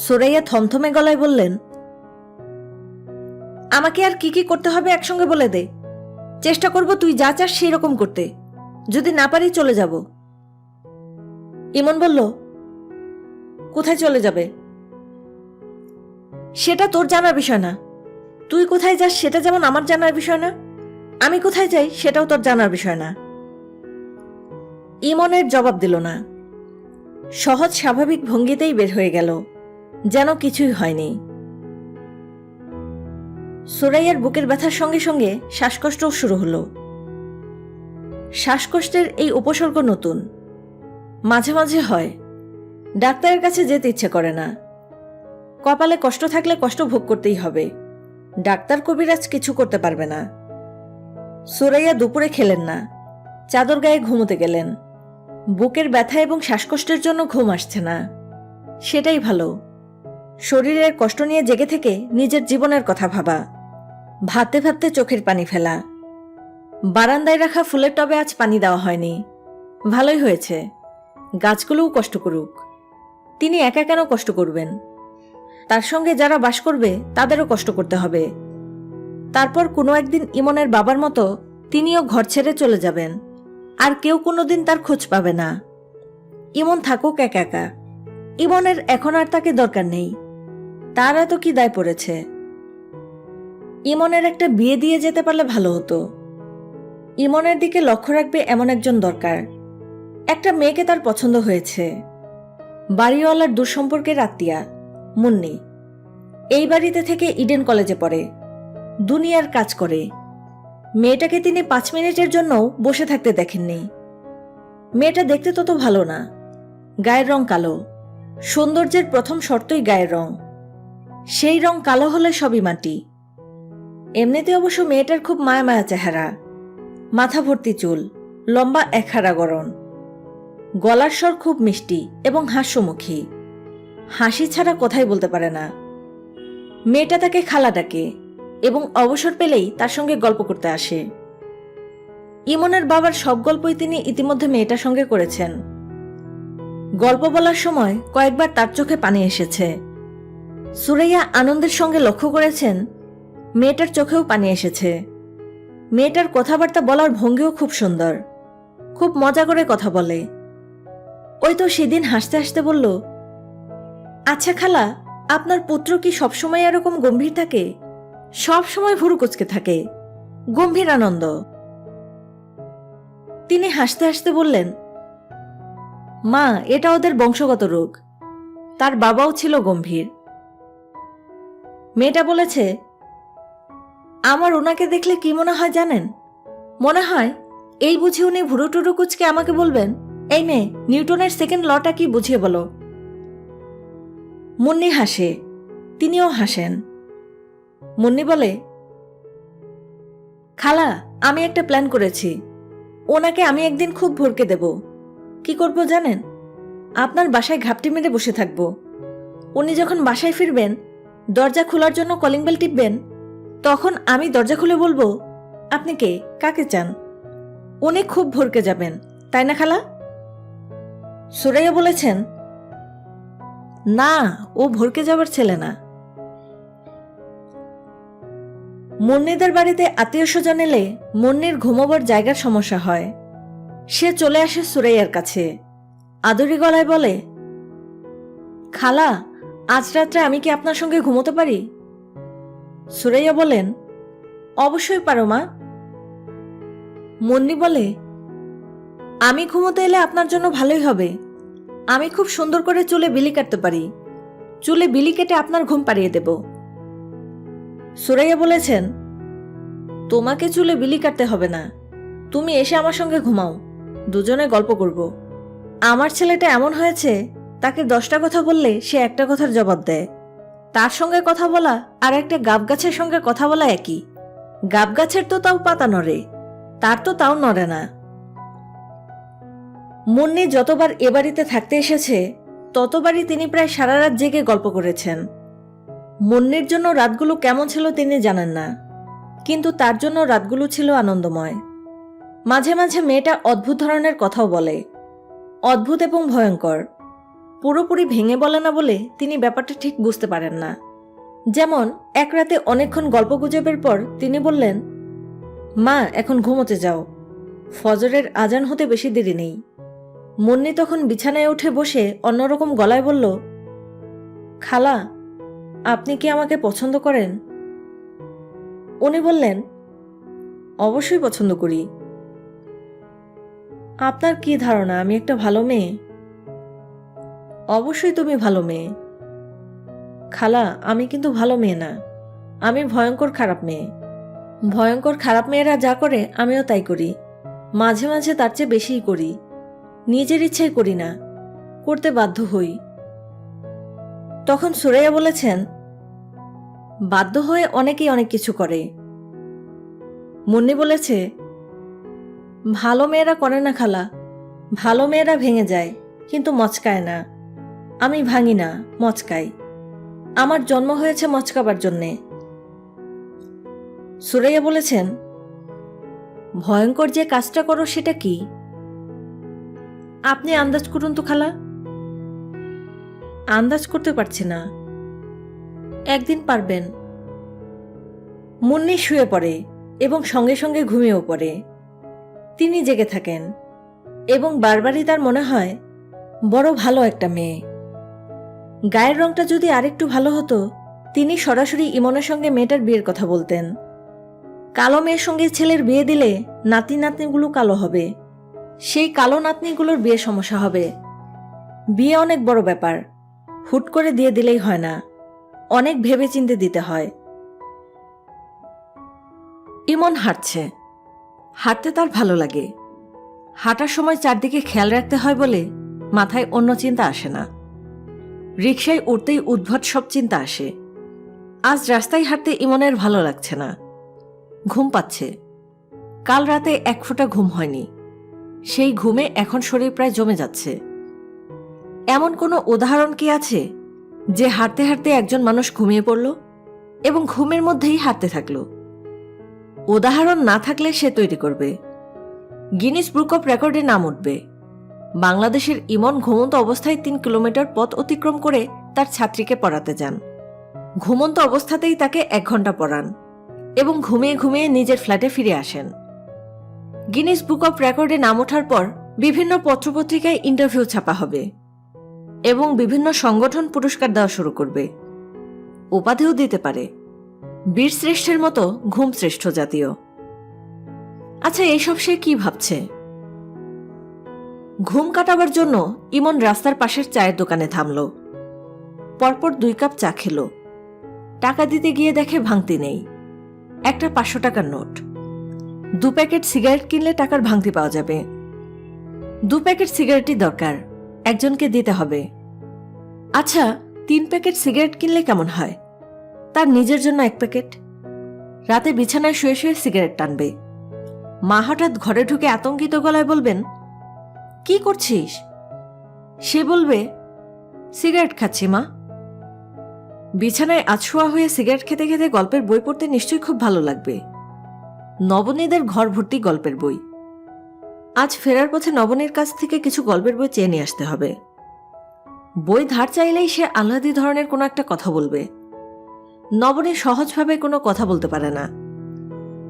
সুরাইয়া থমথমে গলায় বললেন, আমাকে আর কি কি করতে হবে একসঙ্গে বলে দে। চেষ্টা করব তুই যা চাস সেই রকম করতে, যদি না পারি চলে যাব। ইমন বলল, কোথায় চলে যাবে? সেটা তোর জানার বিষয় না। তুই কোথায় যাস সেটা যেমন আমার জানার বিষয় না, আমি কোথায় যাই সেটাও তোর জানার বিষয় না। ইমনের জবাব দিল না। সহজ স্বাভাবিক ভঙ্গিতেই বের হয়ে গেল, যেন কিছুই হয়নি। সুরাইয়ার বুকের ব্যথার সঙ্গে সঙ্গে শ্বাসকষ্টও শুরু হলো। শ্বাসকষ্টের এই উপসর্গ নতুন, মাঝে মাঝে হয়। ডাক্তারের কাছে যেতে ইচ্ছে করে না। কপালে কষ্ট থাকলে কষ্ট ভোগ করতেই হবে, ডাক্তার কবিরাজ কিছু করতে পারবে না। সুরাইয়া দুপুরে খেলেন না, চাদর গায়ে ঘুমোতে গেলেন। বুকের ব্যথা এবং শ্বাসকষ্টের জন্য ঘুম আসছে না। সেটাই ভালো, শরীরের কষ্ট নিয়ে জেগে থেকে নিজের জীবনের কথা ভাবা, ভাবতে ভাবতে চোখের পানি ফেলা। বারান্দায় রাখা ফুলের টবে আজ পানি দেওয়া হয়নি, ভালোই হয়েছে। গাছগুলোও কষ্ট করুক, তিনি একা কেন কষ্ট করবেন? তার সঙ্গে যারা বাস করবে তাদেরও কষ্ট করতে হবে। তারপর কোনো একদিন ইমনের বাবার মতো তিনিও ঘর ছেড়ে চলে যাবেন, আর কেউ কোনোদিন তার খোঁজ পাবে না। ইমন থাকুক একা একা, ইমনের এখন আর তাকে দরকার নেই। তার এত কি দায় পড়েছে? ইমনের একটা বিয়ে দিয়ে যেতে পারলে ভালো হতো। ইমনের দিকে লক্ষ্য রাখবে এমন একজন দরকার। একটা মেয়েকে তার পছন্দ হয়েছে, বাড়িওয়ালার দুঃসম্পর্কের আত্মীয়া, মুন্নি। এই বাড়িতে থেকে ইডেন কলেজে পড়ে, দুনিয়ার কাজ করে। মেয়েটাকে তিনি 5 মিনিটের জন্য বসে থাকতে দেখেননি। মেয়েটা দেখতে তত ভালো না, গায়ের রং কালো। সৌন্দর্যের প্রথম শর্তই গায়ের রং, সেই রং কালো হলে সবই মাটি। এমনিতে অবশ্য মেয়েটার খুব মায়া মায়া চেহারা, মাথা ভর্তি চুল, লম্বা একহারা গড়ন, গলার স্বর খুব মিষ্টি এবং হাস্যমুখী। হাসি ছাড়া কথাই বলতে পারে না। মেয়েটা তাকে খালা ডাকে এবং অবসর পেলেই তার সঙ্গে গল্প করতে আসে। ইমনের বাবার সব গল্পই তিনি ইতিমধ্যে মেয়েটার সঙ্গে করেছেন। গল্প বলার সময় কয়েকবার তার চোখে পানি এসেছে। সুরাইয়া আনন্দের সঙ্গে লক্ষ্য করেছেন মেয়েটার চোখেও পানি এসেছে। মেয়েটার কথাবার্তা বলার ভঙ্গিও খুব সুন্দর, খুব মজা করে কথা বলে। ওই তো সেদিন হাসতে হাসতে বলল, আচ্ছা খালা, আপনার পুত্র কি সবসময় এরকম গম্ভীর থাকে? সব সময় ভুরু কুঁচকে থাকে, গম্ভীর আনন্দ। তিনি হাসতে হাসতে বললেন, মা, এটা ওদের বংশগত রোগ, তার বাবাও ছিল গম্ভীর। মেয়েটা বলেছে, আমার ওনাকে দেখলে কি মনে হয় জানেন? মনে হয় এই বুঝি উনি ভুরু টুরু কুচকে আমাকে বলবেন, এই মেয়ে, নিউটনের সেকেন্ড লটা কি বুঝিয়ে বলো। মুন্নি হাসে, তিনিও হাসেন। মুন্নি বলে, খালা, আমি একটা প্ল্যান করেছি। ওনাকে আমি একদিন খুব ভরকে দেব। কি করব জানেন? আপনার বাসায় ঘাপটি মেরে বসে থাকব। উনি যখন বাসায় ফিরবেন, দরজা খোলার জন্য কলিং বেল টিপবেন, তখন আমি দরজা খুলে বলবো, আপনি কে, কাকে চান? উনি খুব ভরকে যাবেন, তাই না খালা? সুরাইয়া বলেছেন, না, ও ভরকে যাবার ছেলে না। মুন্নিদের বাড়িতে আত্মীয় স্বজন এলে মুন্নির ঘুমোবার জায়গার সমস্যা হয়। সে চলে আসে সুরাইয়ার কাছে, আদুরি গলায় বলে, খালা, আজ রাত্রে আমি কি আপনার সঙ্গে ঘুমোতে পারি? সুরাইয়া বলেন, অবশ্যই পারো মা। মুন্নি বলে, আমি ঘুমোতে এলে আপনার জন্য ভালোই হবে। আমি খুব সুন্দর করে চুলে বিলি কাটতে পারি, চুলে বিলি কেটে আপনার ঘুম পাড়িয়ে দেব। সুরাইয়া বলেছেন, তোমাকে চুলে বিলি কাটতে হবে না, তুমি এসে আমার সঙ্গে ঘুমাও, দুজনে গল্প করব। আমার ছেলেটা এমন হয়েছে, তাকে 10টা কথা বললে সে একটা কথার জবাব দেয়। তার সঙ্গে কথা বলা আর একটা গাব গাছের সঙ্গে কথা বলা একই। গাব গাছের তো তাও পাতা নড়ে, তার তো তাও নড়ে না। মুন্নি যতবার এ বাড়িতে থাকতে এসেছে, ততবারই তিনি প্রায় সারা রাত জেগে গল্প করেছেন। মুন্নির জন্য রাতগুলো কেমন ছিল তিনি জানেন না, কিন্তু তার জন্য রাতগুলো ছিল আনন্দময়। মাঝে মাঝে মেয়েটা অদ্ভুত ধরনের কথাও বলে, অদ্ভুত এবং ভয়ঙ্কর। পুরোপুরি ভেঙে বলে না বলে তিনি ব্যাপারটা ঠিক বুঝতে পারেন না। যেমন এক রাতে অনেকক্ষণ গল্পগুজবের পর তিনি বললেন, মা, এখন ঘুমোতে যাও, ফজরের আজান হতে বেশি দেরি নেই। মুন্নি তখন বিছানায় উঠে বসে অন্যরকম গলায় বলল, খালা, আপনি কি আমাকে পছন্দ করেন? উনি বললেন, অবশ্যই পছন্দ করি। আপনার কি ধারণা আমি একটা ভালো মেয়ে? অবশ্যই তুমি ভালো মেয়ে। খালা, আমি কিন্তু ভালো মেয়ে না, আমি ভয়ঙ্কর খারাপ মেয়ে। ভয়ঙ্কর খারাপ মেয়েরা যা করে আমিও তাই করি। মাঝে মাঝে তার চেয়ে বেশিই করি। নিজের ইচ্ছাই করি না, করতে বাধ্য হই। তখন সুরাইয়া বলেছেন, বাধ্য হয়ে অনেকেই অনেক কিছু করে। মুন্নি বলেছে, ভালো মেয়েরা করে না খালা, ভালো মেয়েরা ভেঙে যায় কিন্তু মচকায় না। আমি ভাঙি না, মচকাই। আমার জন্ম হয়েছে মচকাবার জন্যে। সুরাইয়া বলেছেন, ভয়ঙ্কর যে কাজটা করো সেটা কি? আপনি আন্দাজ করুন তো খালা। আন্দাজ করতে পারছি না। একদিন পারবেন। মুন্নি শুয়ে পড়ে এবং সঙ্গে সঙ্গে ঘুমিয়েও পড়ে। তিনি জেগে থাকেন এবং বারবারই তার মনে হয় বড় ভালো একটা মেয়ে। গায়ের রংটা যদি আরেকটু ভালো হতো, তিনি সরাসরি ইমনের সঙ্গে মেয়েটার বিয়ের কথা বলতেন। কালো মেয়ের সঙ্গে ছেলের বিয়ে দিলে নাতি নাতনিগুলো কালো হবে। সেই কালো নাতনিগুলোর বিয়ে সমস্যা হবে। বিয়ে অনেক বড় ব্যাপার, হুট করে দিয়ে দিলেই হয় না, অনেক ভেবেচিন্তে দিতে হয়। ইমন হাঁটছে। হাঁটতে তার ভালো লাগে। হাঁটার সময় চারদিকে খেয়াল রাখতে হয় বলে মাথায় অন্য চিন্তা আসে না। রিকশায় উঠতেই উদ্ভট সব চিন্তা আসে। আজ রাস্তায় হাঁটতে ইমনের ভালো লাগছে না। ঘুম পাচ্ছে। কাল রাতে এক ফোঁটা ঘুম হয়নি। সেই ঘুমে এখন শরীর প্রায় জমে যাচ্ছে। এমন কোনো উদাহরণ কি আছে যে হাঁটতে হাঁটতে একজন মানুষ ঘুমিয়ে পড়ল এবং ঘুমের মধ্যেই হাঁটতে থাকল? উদাহরণ না থাকলে সে তৈরি করবে। গিনিস বুক অফ রেকর্ডে নাম উঠবে। বাংলাদেশের ইমন ঘুমন্ত অবস্থায় 3 কিলোমিটার পথ অতিক্রম করে তার ছাত্রীকে পড়াতে যান। ঘুমন্ত অবস্থাতেই তাকে 1 ঘন্টা পড়ান এবং ঘুমিয়ে ঘুমিয়ে নিজের ফ্ল্যাটে ফিরে আসেন। গিনিস বুক অফ রেকর্ডে নাম ওঠার পর বিভিন্ন পত্রপত্রিকায় ইন্টারভিউ ছাপা হবে এবং বিভিন্ন সংগঠন পুরস্কার দেওয়া শুরু করবে। উপাধিও দিতে পারে। বীর শ্রেষ্ঠের মতো ঘুম শ্রেষ্ঠ জাতীয়। আচ্ছা, এইসব সে কি ভাবছে? ঘুম কাটাবার জন্য ইমন রাস্তার পাশের চায়ের দোকানে থামল। পরপর 2 কাপ চা খেল। টাকা দিতে গিয়ে দেখে ভাঙতি নেই। একটা 500 টাকার নোট। 2 প্যাকেট সিগারেট কিনলে টাকার ভাঙতি পাওয়া যাবে। 2 প্যাকেট সিগারেটই দরকার, একজনকে দিতে হবে। আচ্ছা, 3 প্যাকেট সিগারেট কিনলে কেমন হয়? তার নিজের জন্য 1 প্যাকেট। রাতে বিছানায় শুয়ে শুয়ে সিগারেট টানবে। মা হঠাৎ ঘরে ঢুকে আতঙ্কিত গলায় বলবেন, কি করছিস? সে বলবে, সিগারেট খাচ্ছি মা। বিছানায় আছোয়া হয়ে সিগারেট খেতে খেতে গল্পের বই পড়তে নিশ্চয়ই খুব ভালো লাগবে। নবনীদের ঘর ভর্তি গল্পের বই। আজ ফেরার পথে নবনীর কাছ থেকে কিছু গল্পের বই চেয়ে নিয়ে আসতে হবে। বই ধার চাইলেই সে আহ্লাদি ধরনের কোনো একটা কথা বলবে। নবনী সহজভাবে কোনো কথা বলতে পারে না।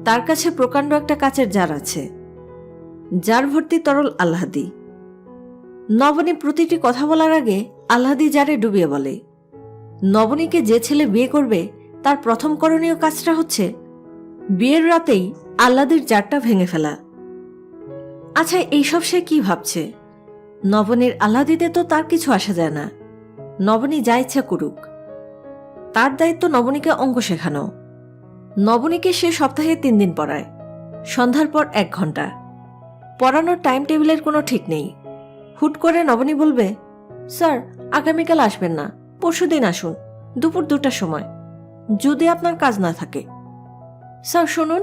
তার কাছে প্রকাণ্ড একটা কাচের জার আছে, জার ভর্তি তরল আহ্লাদি। নবনী প্রতিটি কথা বলার আগে আহ্লাদি জারে ডুবিয়ে বলে। নবনীকে যে ছেলে বিয়ে করবে তার প্রথম করণীয় কাজটা হচ্ছে বিয়ের রাতেই আহ্লাদির জারটা ভেঙে ফেলা। আচ্ছা, এইসব সে কি ভাবছে? নবনীর আহ্লাদিতে তো তার কিছু আসা যায় না। নবনী যা ইচ্ছা করুক। তার দায়িত্ব নবনীকে অঙ্ক শেখানো। নবনীকে সে সপ্তাহে 3 দিন পড়ায়, সন্ধ্যার পর 1 ঘন্টা। পড়ানোর টাইম টেবিলের কোনো ঠিক নেই। হুট করে নবনী বলবে, স্যার আগামীকাল আসবেন না, পরশুদিন আসুন, দুপুর 2টার সময়, যদি আপনার কাজ না থাকে। স্যার শুনুন,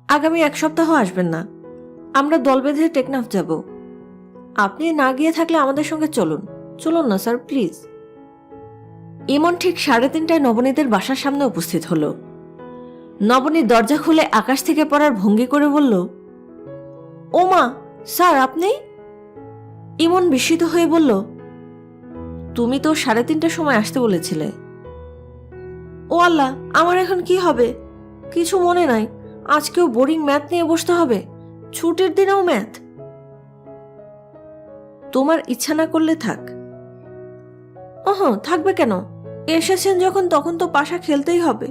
আগামী 1 সপ্তাহ আসবেন না, আমরা দল বেঁধে টেকনাফ যাব। আপনি না গিয়ে থাকলে আমাদের সঙ্গে চলুন। চলুন না স্যার, প্লিজ। ইমন ঠিক 3:30টায় নবনীদের বাসার সামনে উপস্থিত হলো। নবনী দরজা খুলে আকাশ থেকে পড়ার ভঙ্গি করে বলল, ও মা, স্যার আপনি? ইমন বিস্মিত হয়ে বলল, তুমি তো 3:30টার সময় আসতে বলেছিলে। ও আল্লাহ, আমার এখন কি হবে? কিছু মনে নাই। আজকেও বোরিং ম্যাথ নিয়ে বসতে হবে, ছুটির দিনেও ম্যাথ। তোমার ইচ্ছা না করলে থাক। থাকবে কেন? এসেছেন যখন, তখন তো পাশা খেলতেই হবে।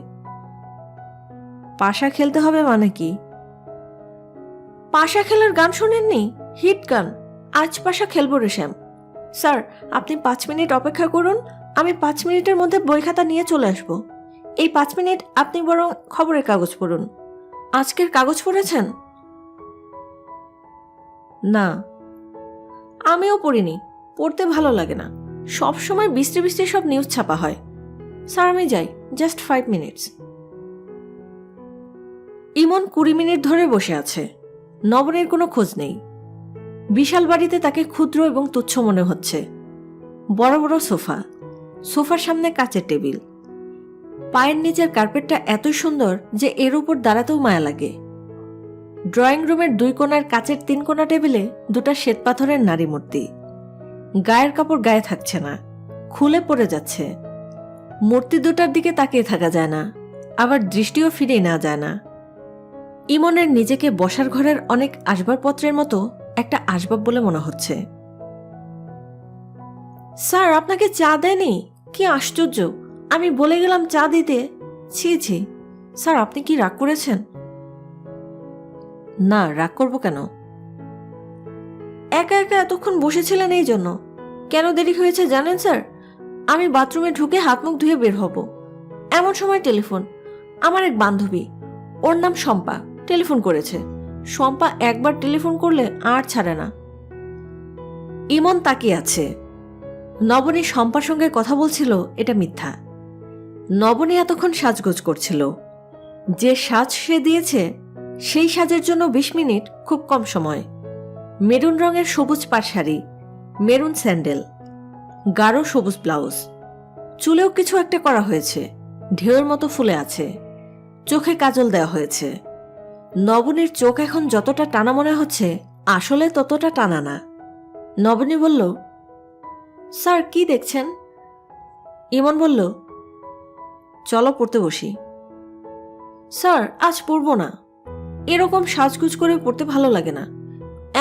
পাশা খেলতে হবে মানে কি? পাশা খেলার গান শোনেননি? হিট গান। আজ পাশা খেলবো রে শ্যাম। স্যার আপনি 5 মিনিট অপেক্ষা করুন, আমি 5 মিনিটের মধ্যে বই খাতা নিয়ে চলে আসব। এই 5 মিনিট আপনি বরং খবরের কাগজ পড়ুন। আজকের কাগজ পড়েছেন? না, আমিও পড়িনি, পড়তে ভালো লাগে না। সব সময় বৃষ্টি বৃষ্টি সব নিউজ ছাপা হয়। স্যার আমি যাই, জাস্ট 5 মিনিটস। ইমন 20 মিনিট ধরে বসে আছে। নবনীর কোনো খোঁজ নেই। বিশাল বাড়িতে তাকে ক্ষুদ্র এবং তুচ্ছ মনে হচ্ছে। বড় বড় সোফা, সোফার সামনে কাচের টেবিল। পায়ের নিচের কার্পেটটা এতই সুন্দর যে এর উপর দাঁড়াতেও মায়া লাগে। ড্রয়িং রুমের 2 কোণার কাচের 3 কোণা টেবিলে 2টা শ্বেতপাথরের নারী মূর্তি। গায়ের কাপড় গায়ে থাকছে না, খুলে পড়ে যাচ্ছে। মূর্তি দুটার দিকে তাকিয়ে থাকা যায় না, আবার দৃষ্টিও ফিরিয়ে নেওয়া যায় না। ইমনের নিজেকে বসার ঘরের অনেক আসবাবপত্রের মতো একটা আসবাব বলে মনে হচ্ছে। স্যার আপনাকে চা দেয়নি? কি আশ্চর্য, আমি বলে গেলাম চা দিতে। ছি ছি, স্যার আপনি কি রাগ করেছেন? না, রাগ করব কেন? একা একা এতক্ষণ বসেছিলেন এই জন্য। কেন দেরি হয়েছে জানেন স্যার? আমি বাথরুমে ঢুকে হাত মুখ ধুয়ে বের হব, এমন সময় টেলিফোন। আমার এক বান্ধবী, ওর নাম শম্পা, টেলিফোন করেছে। শম্পা একবার টেলিফোন করলে আর ছাড়ে না। ইমন তাকিয়ে আছে। নবনী শম্পার সঙ্গে কথা বলছিল এটা মিথ্যা। নবনী এতক্ষণ সাজগোজ করছিল। যে সাজ সে দিয়েছে সেই সাজের জন্য 20 মিনিট খুব কম সময়। মেরুন রঙের সবুজ পাড় শাড়ি, মেরুন স্যান্ডেল, গাঢ় সবুজ ব্লাউজ। চুলেও কিছু একটা করা হয়েছে, ঢেউয়ের মতো ফুলে আছে। চোখে কাজল দেওয়া হয়েছে। নবনীর চোখ এখন যতটা টানা মনে হচ্ছে আসলে ততটা টানা না। নবনী বলল, স্যার কি দেখছেন? ইমন বলল, চলো পড়তে বসি। স্যার আজ পড়ব না, এরকম সাজগুজ করে পড়তে ভালো লাগে না।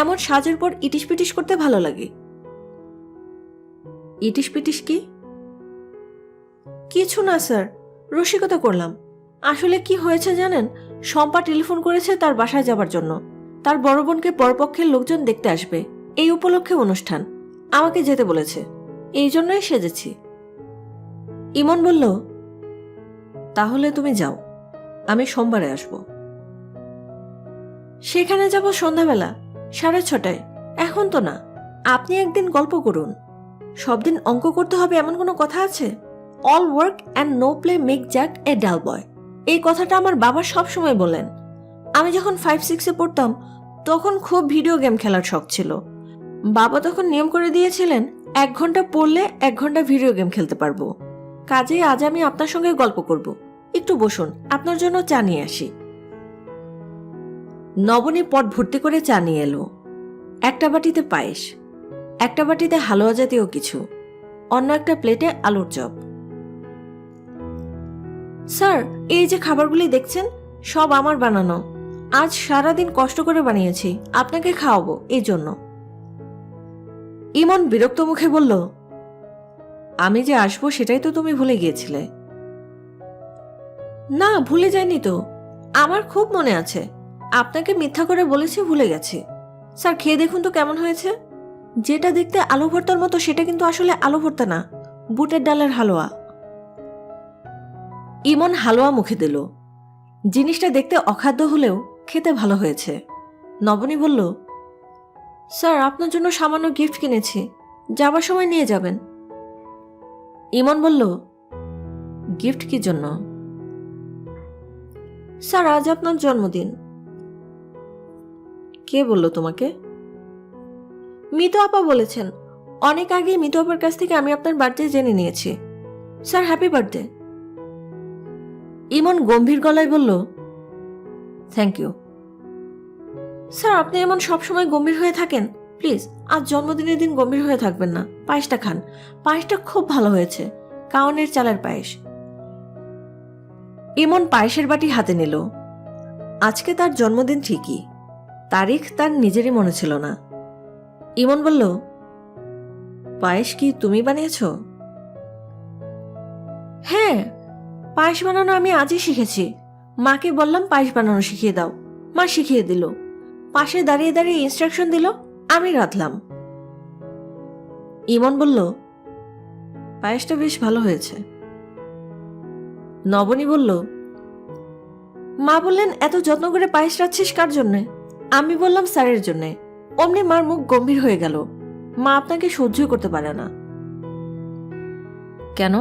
এমন সাজের পর ইটিস পিটিস করতে ভালো লাগে। ইটিস পিটিস কি? কিছু না স্যার, রসিকতা করলাম। আসলে কি হয়েছে জানেন, শম্পা টেলিফোন করেছে তার বাসায় যাবার জন্য। তার বড় বোনকে পরপক্ষের লোকজন দেখতে আসবে, এই উপলক্ষে অনুষ্ঠান। আমাকে যেতে বলেছে, এই জন্যই সেজেছি। ইমন বলল, তাহলে তুমি যাও, আমি সোমবারে আসব। সেখানে যাব সন্ধ্যাবেলা 6:30। এখন তো না, আপনি একদিন গল্প করুন। সব দিন অঙ্ক করতে হবে এমন কোনো কথা আছে? All work and no play make Jack a dull boy, এই কথাটা আমার বাবা সব সময় বলেন। আমি যখন 5-6-এ পড়তাম তখন খুব ভিডিও গেম খেলার শখ ছিল। বাবা তখন নিয়ম করে দিয়েছিলেন 1 ঘন্টা পড়লে 1 ঘন্টা ভিডিও গেম খেলতে পারবো। কাজেই আজ আমি আপনার সঙ্গে গল্প করব। একটু বসুন, আপনার জন্য চা নিয়ে আসি। নবনী পট ভর্তি করে চা নিয়ে এলো। একটা বাটিতে পায়েস, একটা বাটিতে হালুয়া জাতীয় কিছু, অন্য একটা প্লেটে আলুর চপ। স্যার এই যে খাবারগুলি দেখছেন সব আমার বানানো। আজ সারাদিন কষ্ট করে বানিয়েছি, আপনাকে খাওয়াবো এই জন্য। ইমন বিরক্ত মুখে বলল, আমি যে আসবো সেটাই তো তুমি ভুলে গিয়েছিলে। না ভুলে যাইনি তো, আমার খুব মনে আছে। আপনাকে মিথ্যা করে বলেছি ভুলে গেছি। স্যার খেয়ে দেখুন তো কেমন হয়েছে। যেটা দেখতে আলু ভর্তার মতো সেটা কিন্তু আসলে আলু ভর্তা না, বুটের ডালের হালুয়া। ইমন হালুয়া মুখে দিল। জিনিসটা দেখতে অখাদ্য হলেও খেতে ভালো হয়েছে। নবনী বলল, স্যার আপনার জন্য সামান্য গিফট কিনেছি, যাবার সময় নিয়ে যাবেন। ইমন বলল, গিফট কি জন্য? স্যার আজ আপনার জন্মদিন। কে বলল তোমাকে? মিতু আপা বলেছেন। অনেক আগে মিতু আপার কাছ থেকে আমি আপনার বার্থডে জেনে নিয়েছি। Sir happy birthday. ইমন গম্ভীর গলায় বলল, থ্যাংক ইউ। স্যার আপনি এমন সবসময় গম্ভীর হয়ে থাকেন, প্লিজ আজ জন্মদিনের দিন গম্ভীর হয়ে থাকবেন না। পায়েসটা খান, পায়েসটা খুব ভালো হয়েছে, কাওয়ানের চালের পায়েস। ইমন পায়েসের বাটি হাতে নিল। আজকে তার জন্মদিন ঠিকই, তারিখ তার নিজেরই মনে ছিল না। ইমন বলল, পায়েস কি তুমি বানিয়েছ? হ্যাঁ, পায়েস বানানো আমি আজই শিখেছি। মাকে বললাম পায়েস বানানো শিখিয়ে দাও, মা শিখিয়ে দিল। পাশে দাঁড়িয়ে দাঁড়িয়ে ইনস্ট্রাকশন দিল, আমি রাঁধলাম। ইমন বলল, পায়েসটা বেশ ভালো হয়েছে। নবনী বলল, মা বললেন এত যত্ন করে পায়েস রাখছিস কার জন্যে? আমি বললাম স্যারের জন্যে। অমনি মার মুখ গম্ভীর হয়ে গেল। মা আপনাকে সহ্য করতে পারে না। কেন?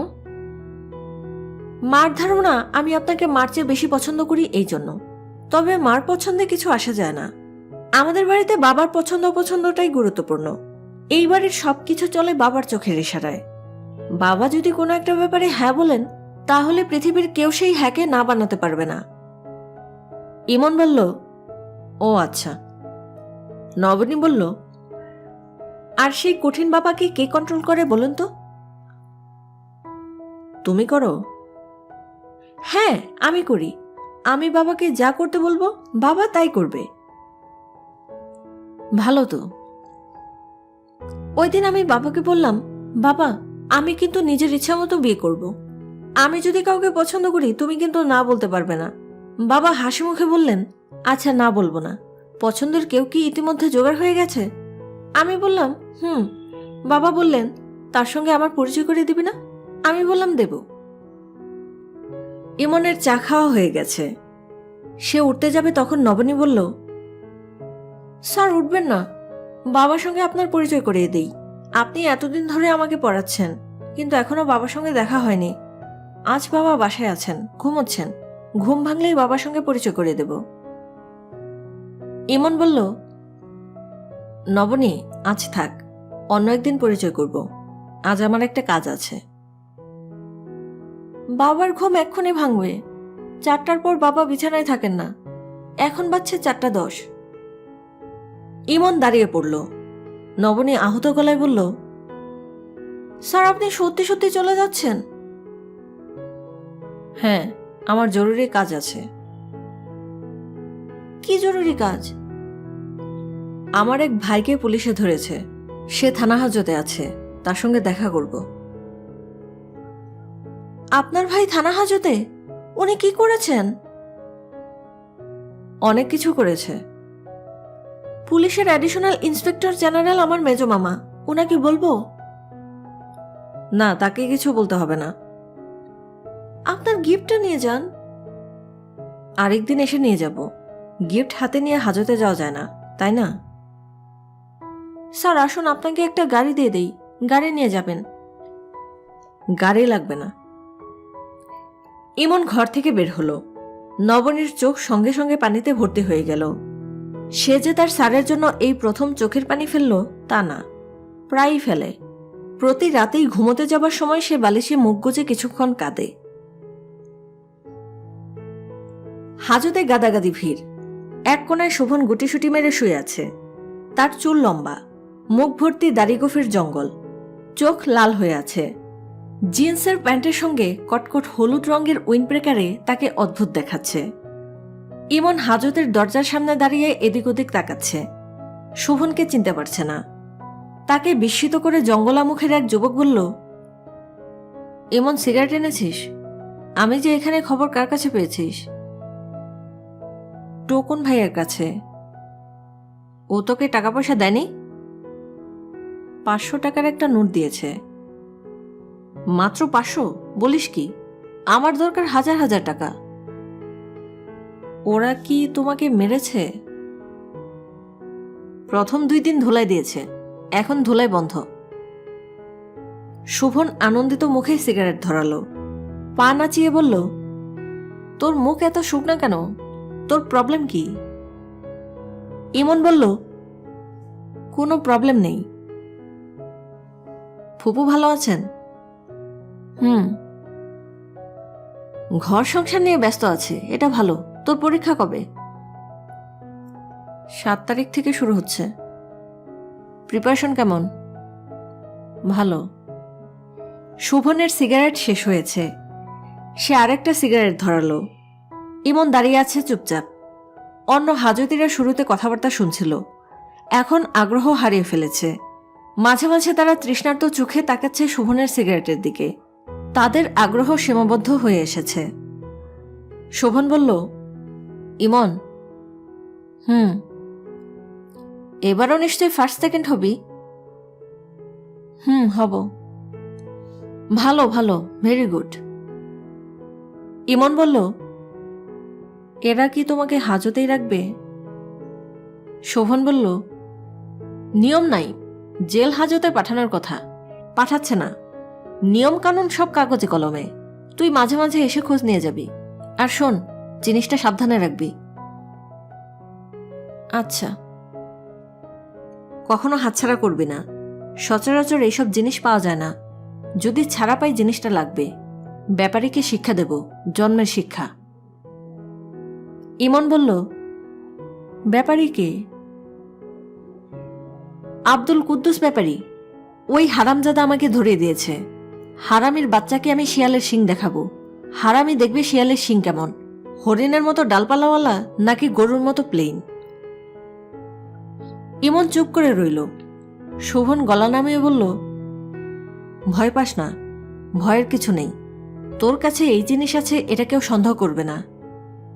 মার ধারণা আমি আপনাকে মার চেয়ে বেশি পছন্দ করি এই জন্য। তবে মার পছন্দে কিছু আসা যায় না। আমাদের বাড়িতে বাবার পছন্দ অপছন্দটাই গুরুত্বপূর্ণ। এই বাড়ির সবকিছু চলে বাবার চোখের ইশারায়। বাবা যদি কোনো একটা ব্যাপারে হ্যাঁ বলেন, তাহলে পৃথিবীর কেউ সেই হ্যাঁকে না বানাতে পারবে না। ইমন বলল, ও আচ্ছা। নবনী বলল, আর সেই কঠিন বাবাকে কে কন্ট্রোল করে বলুন তো? তুমি করো? হ্যাঁ, আমি করি। আমি বাবাকে যা করতে বলবো বাবা তাই করবে। ভালো তো। ওই দিন আমি বাবাকে বললাম, বাবা আমি কিন্তু নিজের ইচ্ছা মতো বিয়ে করব। আমি যদি কাউকে পছন্দ করি তুমি কিন্তু না বলতে পারবে না। বাবা হাসি মুখে বললেন, আচ্ছা না বলবো না। পছন্দের কেউ কি ইতিমধ্যে জোগাড় হয়ে গেছে? আমি বললাম, বাবা বললেন, তার সঙ্গে আমার পরিচয় করে দিবি না? আমি বললাম, দেব। ইমনের চা খাওয়া হয়ে গেছে। সে উঠতে যাবে তখন নবনী বলল, স্যার উঠবেন না, বাবার সঙ্গে আপনার পরিচয় করিয়ে দেই। আপনি এতদিন ধরে আমাকে পড়াচ্ছেন, কিন্তু এখনো বাবার সঙ্গে দেখা হয়নি। আজ বাবা বাসায় আছেন, ঘুমোচ্ছেন। ঘুম ভাঙলেই বাবার সঙ্গে পরিচয় করিয়ে দেব। ইমন বলল, নবনী আজ থাক, অন্য একদিন পরিচয় করব। আজ আমার একটা কাজ আছে। বাবার ঘুম এক্ষুনি ভাঙবে। 4টার পর বাবা বিছানায় থাকেন না। এখন বাজছে 4:10। ইমন দাঁড়িয়ে পড়ল। নবনী আহত গলায় বলল, স্যার আপনি সত্যি সত্যি চলে যাচ্ছেন? হ্যাঁ, আমার জরুরি কাজ আছে। কি জরুরি কাজ? আমার এক ভাইকে পুলিশে ধরেছে। সে থানা হাজতে আছে, তার সঙ্গে দেখা করব। আপনার ভাই থানা হাজতে? উনি কি করেছেন? অনেক কিছু করেছে। পুলিশের অ্যাডিশনাল ইন্সপেক্টর জেনারেল আমার মেজো মামা, উনাকে বলবো? না, তাকে কিছু বলতে হবে না। আপনার গিফটটা নিয়ে যান। আরেকদিন এসে নিয়ে যাব। গিফট হাতে নিয়ে হাজতে যাওয়া যায় না, তাই না? স্যার আসুন, আপনাকে একটা গাড়ি দিয়ে দেই, গাড়ি নিয়ে যাবেন। গাড়ি লাগবে না। ইমন ঘর থেকে বের হলো। নবনীর চোখ সঙ্গে সঙ্গে পানিতে ভর্তি হয়ে গেল। সে যে তার স্যারের জন্য এই প্রথম চোখের পানি ফেলল তা না, প্রায়ই ফেলে। প্রতি রাতেই ঘুমোতে যাবার সময় সে বালিশে মুখ গুজে কিছুক্ষণ কাঁদে। হাজতে গাদাগাদি ভিড়। এক কোনায় শোভন গুটিসুটি মেরে শুয়ে আছে। তার চুল লম্বা, মুখ ভর্তি দাড়িগোফের জঙ্গল, চোখ লাল হয়ে আছে। জিন্সের প্যান্টের সঙ্গে কটকট হলুদ রঙের উইন্ডব্রেকারে তাকে অদ্ভুত দেখাচ্ছে। ইমন হাজতের দরজার সামনে দাঁড়িয়ে এদিক ওদিক তাকাচ্ছে। শোভনকে চিনতে পারছে না। তাকে বিস্মিত করে জঙ্গলা মুখের এক যুবক বলল, ইমন সিগারেট এনেছিস? আমি যে এখানে খবর কার কাছে পেয়েছিস? টোকন ভাইয়ের কাছে। ও তোকে টাকা পয়সা দেয়নি? 500 টাকার একটা নোট দিয়েছে। মাত্র 500? বলিস কি? আমার দরকার হাজার হাজার টাকা। ওরা কি তোমাকে মেরেছে? প্রথম 2 দিন ধুলাই দিয়েছে, এখন ধুলাই বন্ধ। শোভন আনন্দিত মুখে সিগারেট ধরালো। পা নাচিয়ে বলল, তোর মুখ এত শুকনা কেন? তোর প্রবলেম কি? ইমন বলল, কোনো প্রবলেম নেই। ফুপু ভালো আছেন? ঘর সংসার নিয়ে ব্যস্ত আছে, এটা ভালো। তোর পরীক্ষা কবে? 7 তারিখ থেকে শুরু হচ্ছে। প্রিপারেশন কেমন? ভালো। শোভনের সিগারেট শেষ হয়েছে। সে আরেকটা সিগারেট ধরালো। ইমন দাঁড়িয়ে আছে চুপচাপ। অন্য হাজতিরা শুরুতে কথাবার্তা শুনছিল, এখন আগ্রহ হারিয়ে ফেলেছে। মাঝে মাঝে তারা তৃষ্ণার্ত চোখে তাকাচ্ছে শোভনের সিগারেটের দিকে। তাদের আগ্রহ সীমাবদ্ধ হয়ে এসেছে। শোভন বলল, ইমন। এবারও নিশ্চয়ই ফার্স্ট সেকেন্ড হবি? হব। ভালো ভালো, ভেরি গুড। ইমন বলল, এরা কি তোমাকে হাজতেই রাখবে? শোভন বলল, নিয়ম নাই, জেল হাজতে পাঠানোর কথা, পাঠাচ্ছে না। নিয়ম কানুন সব কাগজে কলমে, তুই মাঝে মাঝে এসে খোঁজ নিয়ে যাবি। আর শোন, জিনিসটা সাবধানে রাখবি। আচ্ছা। কখনো হাতছাড়া করবি না, সচরাচর এইসব জিনিস পাওয়া যায় না। যদি ছাড়া পাই জিনিসটা লাগবে। ব্যাপারীকে শিক্ষা দেব, জন্মের শিক্ষা। ইমন বলল, ব্যাপারী কে? আব্দুল কুদ্দুস ব্যাপারী। ওই হারামজাদা আমাকে ধরিয়ে দিয়েছে। হারামির বাচ্চাকে আমি শিয়ালের শিং দেখাবো। হারামি দেখবে শিয়ালের শিং কেমন, হরিণের মতো ডালপালাওয়ালা নাকি গরুর মতো প্লেন। ইমন চুপ করে রইল। শোভন গলা নামিয়ে বলল, ভয় পাস না, ভয়ের কিছু নেই। তোর কাছে এই জিনিস আছে, এটা কেউ সন্দেহ করবে না।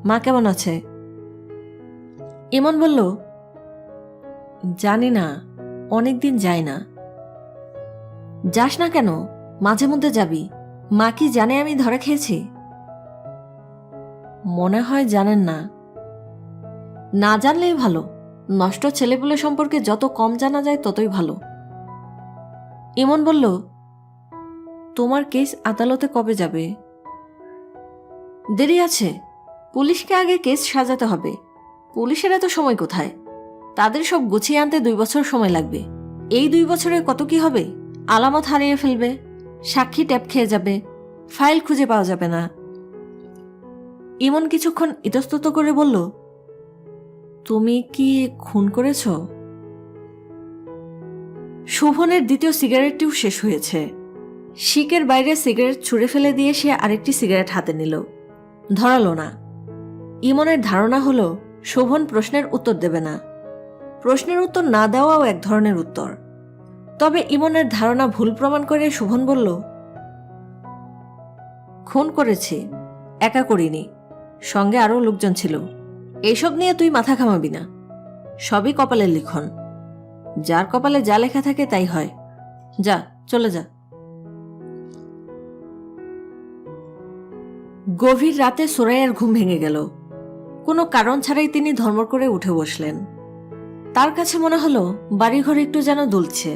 মা কেমন আছে? ইমন বলল, জানি না, অনেকদিন যাই না। যাস না কেন? মাঝে মধ্যে যাবি। মা কি জানে আমি ধরা খেয়েছি? মনে হয় জানেন না। না জানলেই ভালো। নষ্ট ছেলেপুলে সম্পর্কে যত কম জানা যায় ততই ভালো। ইমন বলল, তোমার কেস আদালতে কবে যাবে? দেরি আছে, পুলিশকে আগে কেস সাজাতে হবে। পুলিশের এত সময় কোথায়? তাদের সব গুছিয়ে আনতে 2 বছর সময় লাগবে। এই 2 বছরে কত কি হবে! আলামত হারিয়ে ফেলবে, সাক্ষী ট্যাপ খেয়ে যাবে, ফাইল খুঁজে পাওয়া যাবে না। ইমন কিছুক্ষণ ইতস্তত করে বলল, তুমি কি খুন করেছ? শোভনের দ্বিতীয় সিগারেটটিও শেষ হয়েছে। শিকের বাইরে সিগারেট ছুঁড়ে ফেলে দিয়ে সে আরেকটি সিগারেট হাতে নিল, ধরালো না। ইমনের ধারণা হলো শোভন প্রশ্নের উত্তর দেবে না। প্রশ্নের উত্তর না দেওয়াও এক ধরনের উত্তর। তবে ইমনের ধারণা ভুল প্রমাণ করে শোভন বলল, খুন করেছি, একা করিনি, সঙ্গে আরও লোকজন ছিল। এইসব নিয়ে তুই মাথা ঘামাবি না, সবই কপালের লিখন। যার কপালে যা লেখা থাকে তাই হয়। যা, চলে যা। গভীর রাতে সোরাইয়ার ঘুম ভেঙে গেল। কোনো কারণ ছাড়াই তিনি ধর্মর করে উঠে বসলেন। তার কাছে মনে হলো বাড়িঘর একটু যেন দুলছে,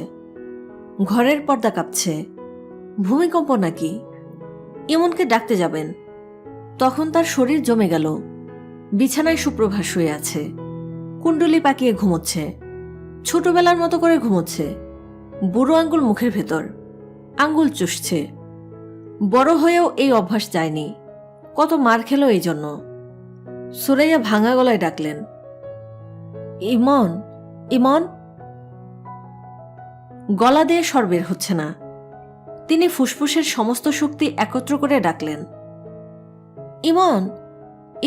ঘরের পর্দা কাঁপছে। ভূমিকম্প নাকি? ইমনকে ডাকতে যাবেন, তখন তার শরীর জমে গেল। বিছানায় সুপ্রভা শুয়ে আছে, কুণ্ডলি পাকিয়ে ঘুমোচ্ছে, ছোটবেলার মতো করে ঘুমোচ্ছে। বুড়ো আঙ্গুল মুখের ভেতর, আঙ্গুল চুষছে। বড় হয়েও এই অভ্যাস যায়নি, কত মার খেল এই জন্য। সুরাইয়া ভাঙা গলায় ডাকলেন, ইমন, ইমন। গলা দিয়ে স্বর বের হচ্ছে না। তিনি ফুসফুসের সমস্ত শক্তি একত্র করে ডাকলেন, ইমন,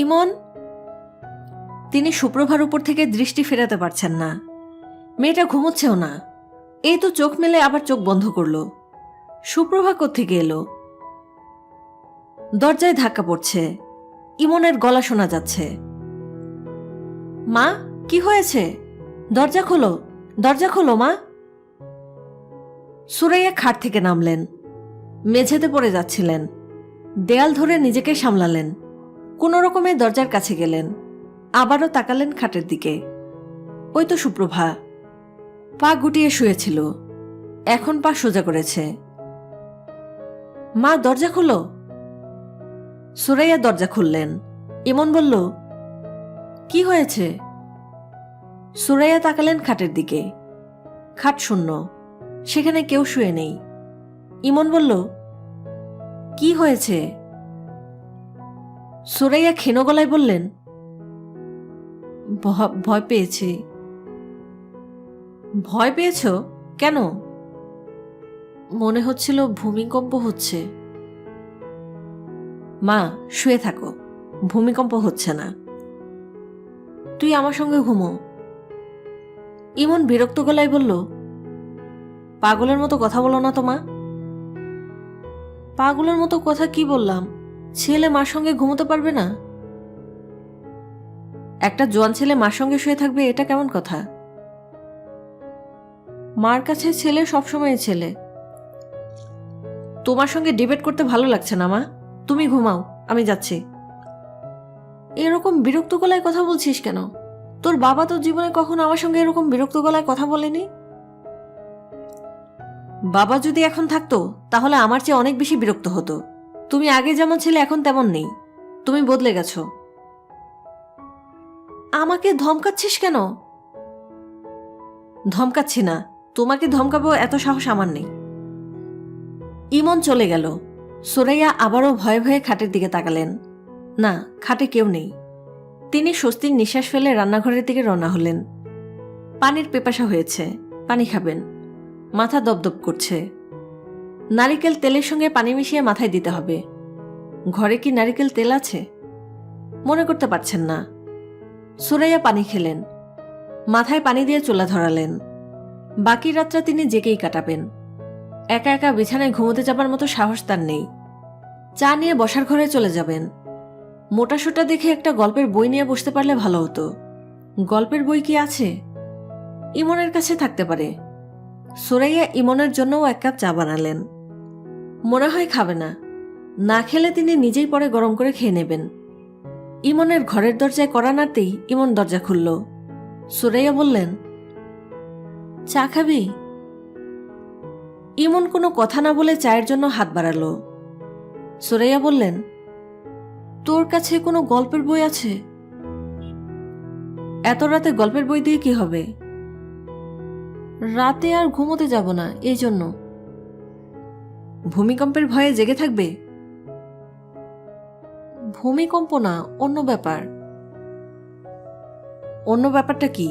ইমন। তিনি সুপ্রভার উপর থেকে দৃষ্টি ফেরাতে পারছেন না। মেয়েটা ঘুমোচ্ছেও না। এই তো চোখ মেলে আবার চোখ বন্ধ করল। সুপ্রভা কোত্থেকে এলো? দরজায় ধাক্কা পড়ছে, ইমনের গলা শোনা যাচ্ছে, মা, কি হয়েছে? দরজা খোলো, দরজা খোলো মা। সুরাইয়া খাট থেকে নামলেন, মেঝেতে পড়ে যাচ্ছিলেন। দেয়াল ধরে নিজেকে সামলালেন। কোনো রকমে দরজার কাছে গেলেন, আবারও তাকালেন খাটের দিকে। ওই তো সুপ্রভা, পা গুটিয়ে শুয়েছিল, এখন পা সোজা করেছে। মা, দরজা খোলো। সুরাইয়া দরজা খুললেন। ইমন বলল, কি হয়েছে? সুরাইয়া তাকালেন খাটের দিকে। খাট শূন্য, সেখানে কেউ শুয়ে নেই। ইমন বলল, কি হয়েছে? সুরাইয়া ক্ষীণ গলায় বললেন, ভয় পেয়েছি। ভয় পেয়েছ? কেন? মনে হচ্ছিল ভূমিকম্প হচ্ছে। মা, শুয়ে থাকো, ভূমিকম্প হচ্ছে না। তুই আমার সঙ্গে ঘুমো। ইমন বিরক্ত গলায় বলল, পাগলের মতো কথা বলো না তো মা। পাগলের মতো কথা কি বললাম? ছেলে মার সঙ্গে ঘুমোতে পারবে না? একটা জোয়ান ছেলে মার সঙ্গে শুয়ে থাকবে, এটা কেমন কথা? মার কাছে ছেলে সবসময় ছেলে। তোমার সঙ্গে ডিবেট করতে ভালো লাগছে না মা, তুমি ঘুমাও। আমি যাচ্ছি। এরকম বিরক্ত গলায় কথা বলছিস কেন? তোর বাবা তো জীবনে কখনো আমার সঙ্গে এরকম বিরক্ত গলায় কথা বলেনি। বাবা যদি এখন থাকতো তাহলে আমার চেয়ে অনেক বেশি বিরক্ত হতো। তুমি আগে যেমন ছিলে এখন তেমন নেই, তুমি বদলে গেছো। আমাকে ধমকাচ্ছিস কেন? ধমকাচ্ছি না, তোমাকে ধমকাবো এত সাহস আমার নেই। ইমন চলে গেল। সুরাইয়া আবারও ভয়ে ভয়ে খাটের দিকে তাকালেন। না, খাটে কেউ নেই। তিনি স্বস্তির নিঃশ্বাস ফেলে রান্নাঘরের দিকে রওনা হলেন। পানির পিপাসা হয়েছে, পানি খাবেন। মাথা দপদপ করছে। নারিকেল তেলের সঙ্গে পানি মিশিয়ে মাথায় দিতে হবে। ঘরে কি নারিকেল তেল আছে? মনে করতে পারছেন না। সুরাইয়া পানি খেলেন, মাথায় পানি দিয়ে চুলা ধরালেন। বাকি রাতটা তিনি জেগেই কাটাবেন। একা একা বিছানায় ঘুমোতে যাবার মতো সাহস তার নেই। চা নিয়ে বসার ঘরে চলে যাবেন। মোটাসোটা দেখে একটা গল্পের বই নিয়ে বসতে পারলে ভালো হতো। গল্পের বই কি আছে? ইমনের কাছে থাকতে পারে। সুরাইয়া ইমনের জন্যও এক কাপ চা বানালেন। মনে হয় খাবে না, না খেলে তিনি নিজেই পরে গরম করে খেয়ে নেবেন। ইমনের ঘরের দরজায় কড়া নাড়তেই ইমন দরজা খুলল। সুরাইয়া বললেন, চা খাবি? ইমন কোনো কথা না বলে চায়ের জন্য হাত বাড়ালো। সুরাইয়া বললেন, তোর কাছে কোনো গল্পের বই আছে? এত রাতে গল্পের বই দিয়ে কি হবে? রাতে আর ঘুমোতে যাব না, এই জন্য। ভূমিকম্পের ভয়ে জেগে থাকবে? ভূমিকম্প না, অন্য ব্যাপার। অন্য ব্যাপারটা কি?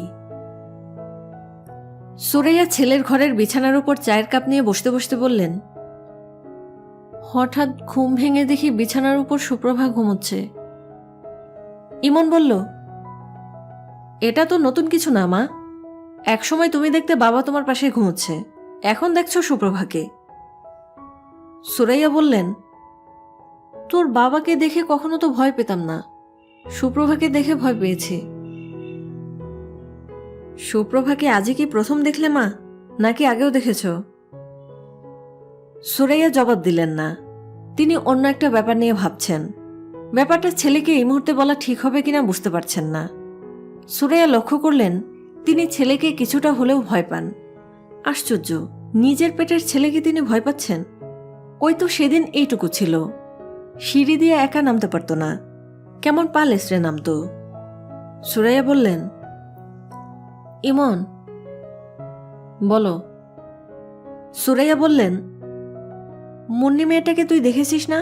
সুরাইয়া ছেলের ঘরের বিছানার উপর চায়ের কাপ নিয়ে বসতে বসতে বললেন, হঠাৎ ঘুম ভেঙে দেখি বিছানার উপর সুপ্রভা ঘুমোচ্ছে। ইমন বলল, এটা তো নতুন কিছু না মা। একসময় তুমি দেখতে বাবা তোমার পাশে ঘুমোচ্ছে, এখন দেখছো সুপ্রভাকে। সুরাইয়া বললেন, তোর বাবাকে দেখে কখনো তো ভয় পেতাম না, সুপ্রভাকে দেখে ভয় পেয়েছি। সুপ্রভাকে আজই কি প্রথম দেখলে মা, নাকি আগেও দেখেছ? সুরাইয়া জবাব দিলেন না। তিনি অন্য একটা ব্যাপার নিয়ে ভাবছেন। ব্যাপারটা ছেলেকে এই মুহূর্তে বলা ঠিক হবে কিনা বুঝতে পারছেন না। সুরাইয়া লক্ষ্য করলেন তিনি ছেলেকে কিছুটা হলেও ভয় পান। আশ্চর্য, নিজের পেটের ছেলেকে তিনি ভয় পাচ্ছেন। ওই তো সেদিন এইটুকু ছিল, সিঁড়ি দিয়ে একা নামতে পারত না, কেমন পা লেসড়ে নামত। সুরাইয়া বললেন, ইমন। বলো। সুরাইয়া বললেন, মুন্নি মেয়েটাকে তুই দেখেছিস না,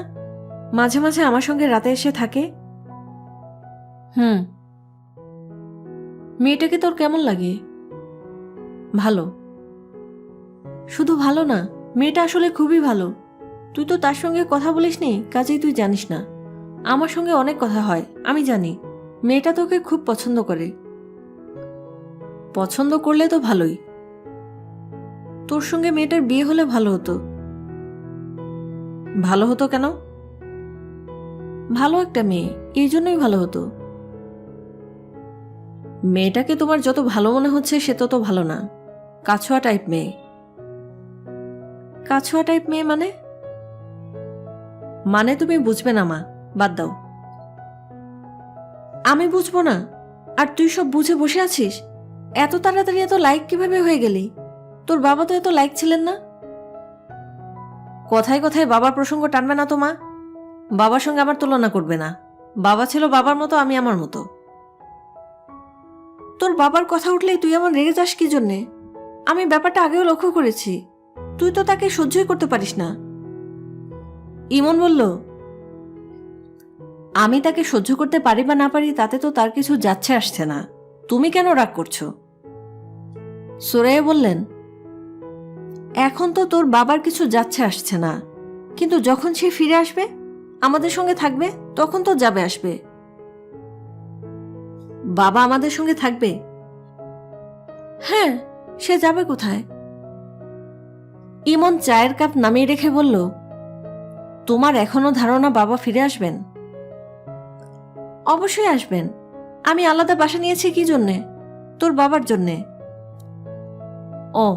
মাঝে মাঝে আমার সঙ্গে রাতে এসে থাকে? মেয়েটাকে তোর কেমন লাগে? ভালো। শুধু ভালো না, মেয়েটা আসলে খুবই ভালো। তুই তো তার সঙ্গে কথা বলিসনি, কাজেই তুই জানিস না। আমার সঙ্গে অনেক কথা হয়, আমি জানি। মেয়েটা তোকে খুব পছন্দ করে। পছন্দ করলে তো ভালোই। তোর সঙ্গে মেয়েটার বিয়ে হলে ভালো হতো। ভালো হতো কেন? ভালো একটা মেয়ে, এই জন্যই ভালো হতো। মেয়েটাকে তোমার যত ভালো মনে হচ্ছে সে তত ভালো না, কাছুয়া টাইপ মেয়ে। কাছুয়া টাইপ মেয়ে মানে? মানে তুমি বুঝবে না মা, বাদ দাও। আমি বুঝবো না? আর তুই সব বুঝে বসে আছিস? এত তাড়াতাড়ি এত লাইক কিভাবে হয়ে গেলি? তোর বাবা তো এত লাইক ছিলেন না। কথায় কথায় বাবার প্রসঙ্গ টানবে না তো মা। বাবার সঙ্গে আমার তুলনা করবে না। বাবা ছিল বাবার মতো, আমি আমার মতো। তোর বাবার কথা উঠলেই তুই আমার রেগে যাস কি জন্যে? আমি ব্যাপারটা আগেও লক্ষ্য করেছি। তুই তো তাকে সহ্যই করতে পারিস না। ইমন বলল, আমি তাকে সহ্য করতে পারি বা না পারি তাতে তো তার কিছু যাচ্ছে আসছে না। তুমি কেন রাগ করছো? সুরাইয়া বললেন, এখন তো তোর বাবার কিছু যাচ্ছে আসছে না, কিন্তু যখন সে ফিরে আসবে, আমাদের সঙ্গে থাকবে, তখন তো যাবে আসবে। বাবা আমাদের সঙ্গে থাকবে? হ্যাঁ, সে যাবে কোথায়? ইমন চায়ের কাপ নামিয়ে রেখে বলল, তোমার এখনো ধারণা বাবা ফিরে আসবেন? অবশ্যই আসবেন। আমি আলাদা বাসা নিয়েছি কি জন্যে? তোর বাবার জন্যে। ও,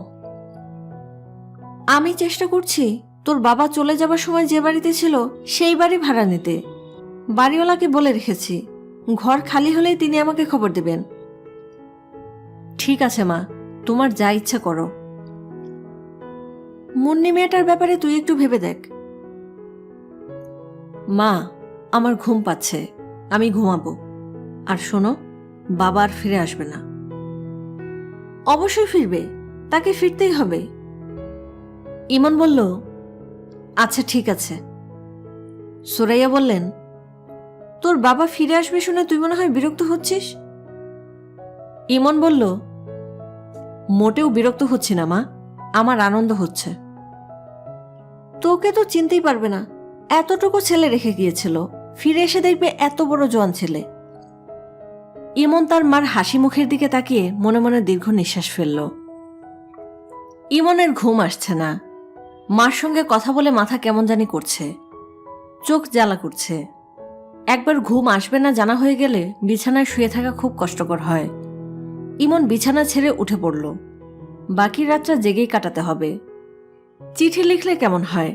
আমি চেষ্টা করছি তোর বাবা চলে যাবার সময় যে বাড়িতে ছিল সেই বাড়ি ভাড়া নিতে। বাড়িওয়ালাকে বলে রেখেছি, ঘর খালি হলেই তিনি আমাকে খবর দেবেন। ঠিক আছে মা, তোমার যা ইচ্ছা করো। মুন্নি মেয়েটার ব্যাপারে তুই একটু ভেবে দেখ। মা, আমার ঘুম পাচ্ছে, আমি ঘুমাবো। আর শোনো, বাবা আর ফিরে আসবে না। অবশ্যই ফিরবে, তাকে ফিরতেই হবে। ইমন বলল, আচ্ছা ঠিক আছে। সুরাইয়া বললেন, তোর বাবা ফিরে আসবে শুনে তুই মনে হয় বিরক্ত হচ্ছিস। ইমন বলল, মোটেও বিরক্ত হচ্ছি না মা, আমার আনন্দ হচ্ছে। তোকে তো চিনতেই পারবে না, এতটুকু ছেলে রেখে গিয়েছিল, ফিরে এসে দেখবে এত বড় জোয়ান ছেলে। ইমন তার মার হাসি মুখের দিকে তাকিয়ে মনে মনে দীর্ঘ নিঃশ্বাস ফেলল। ইমনের ঘুম আসছে না, মার সঙ্গে কথা বলে মাথা কেমন জানি করছে, চোখ জ্বালা করছে। একবার ঘুম আসবে না জানা হয়ে গেলে বিছানায় শুয়ে থাকা খুব কষ্টকর হয়। ইমন বিছানা ছেড়ে উঠে পড়ল। বাকি রাতটা জেগেই কাটাতে হবে। চিঠি লিখলে কেমন হয়?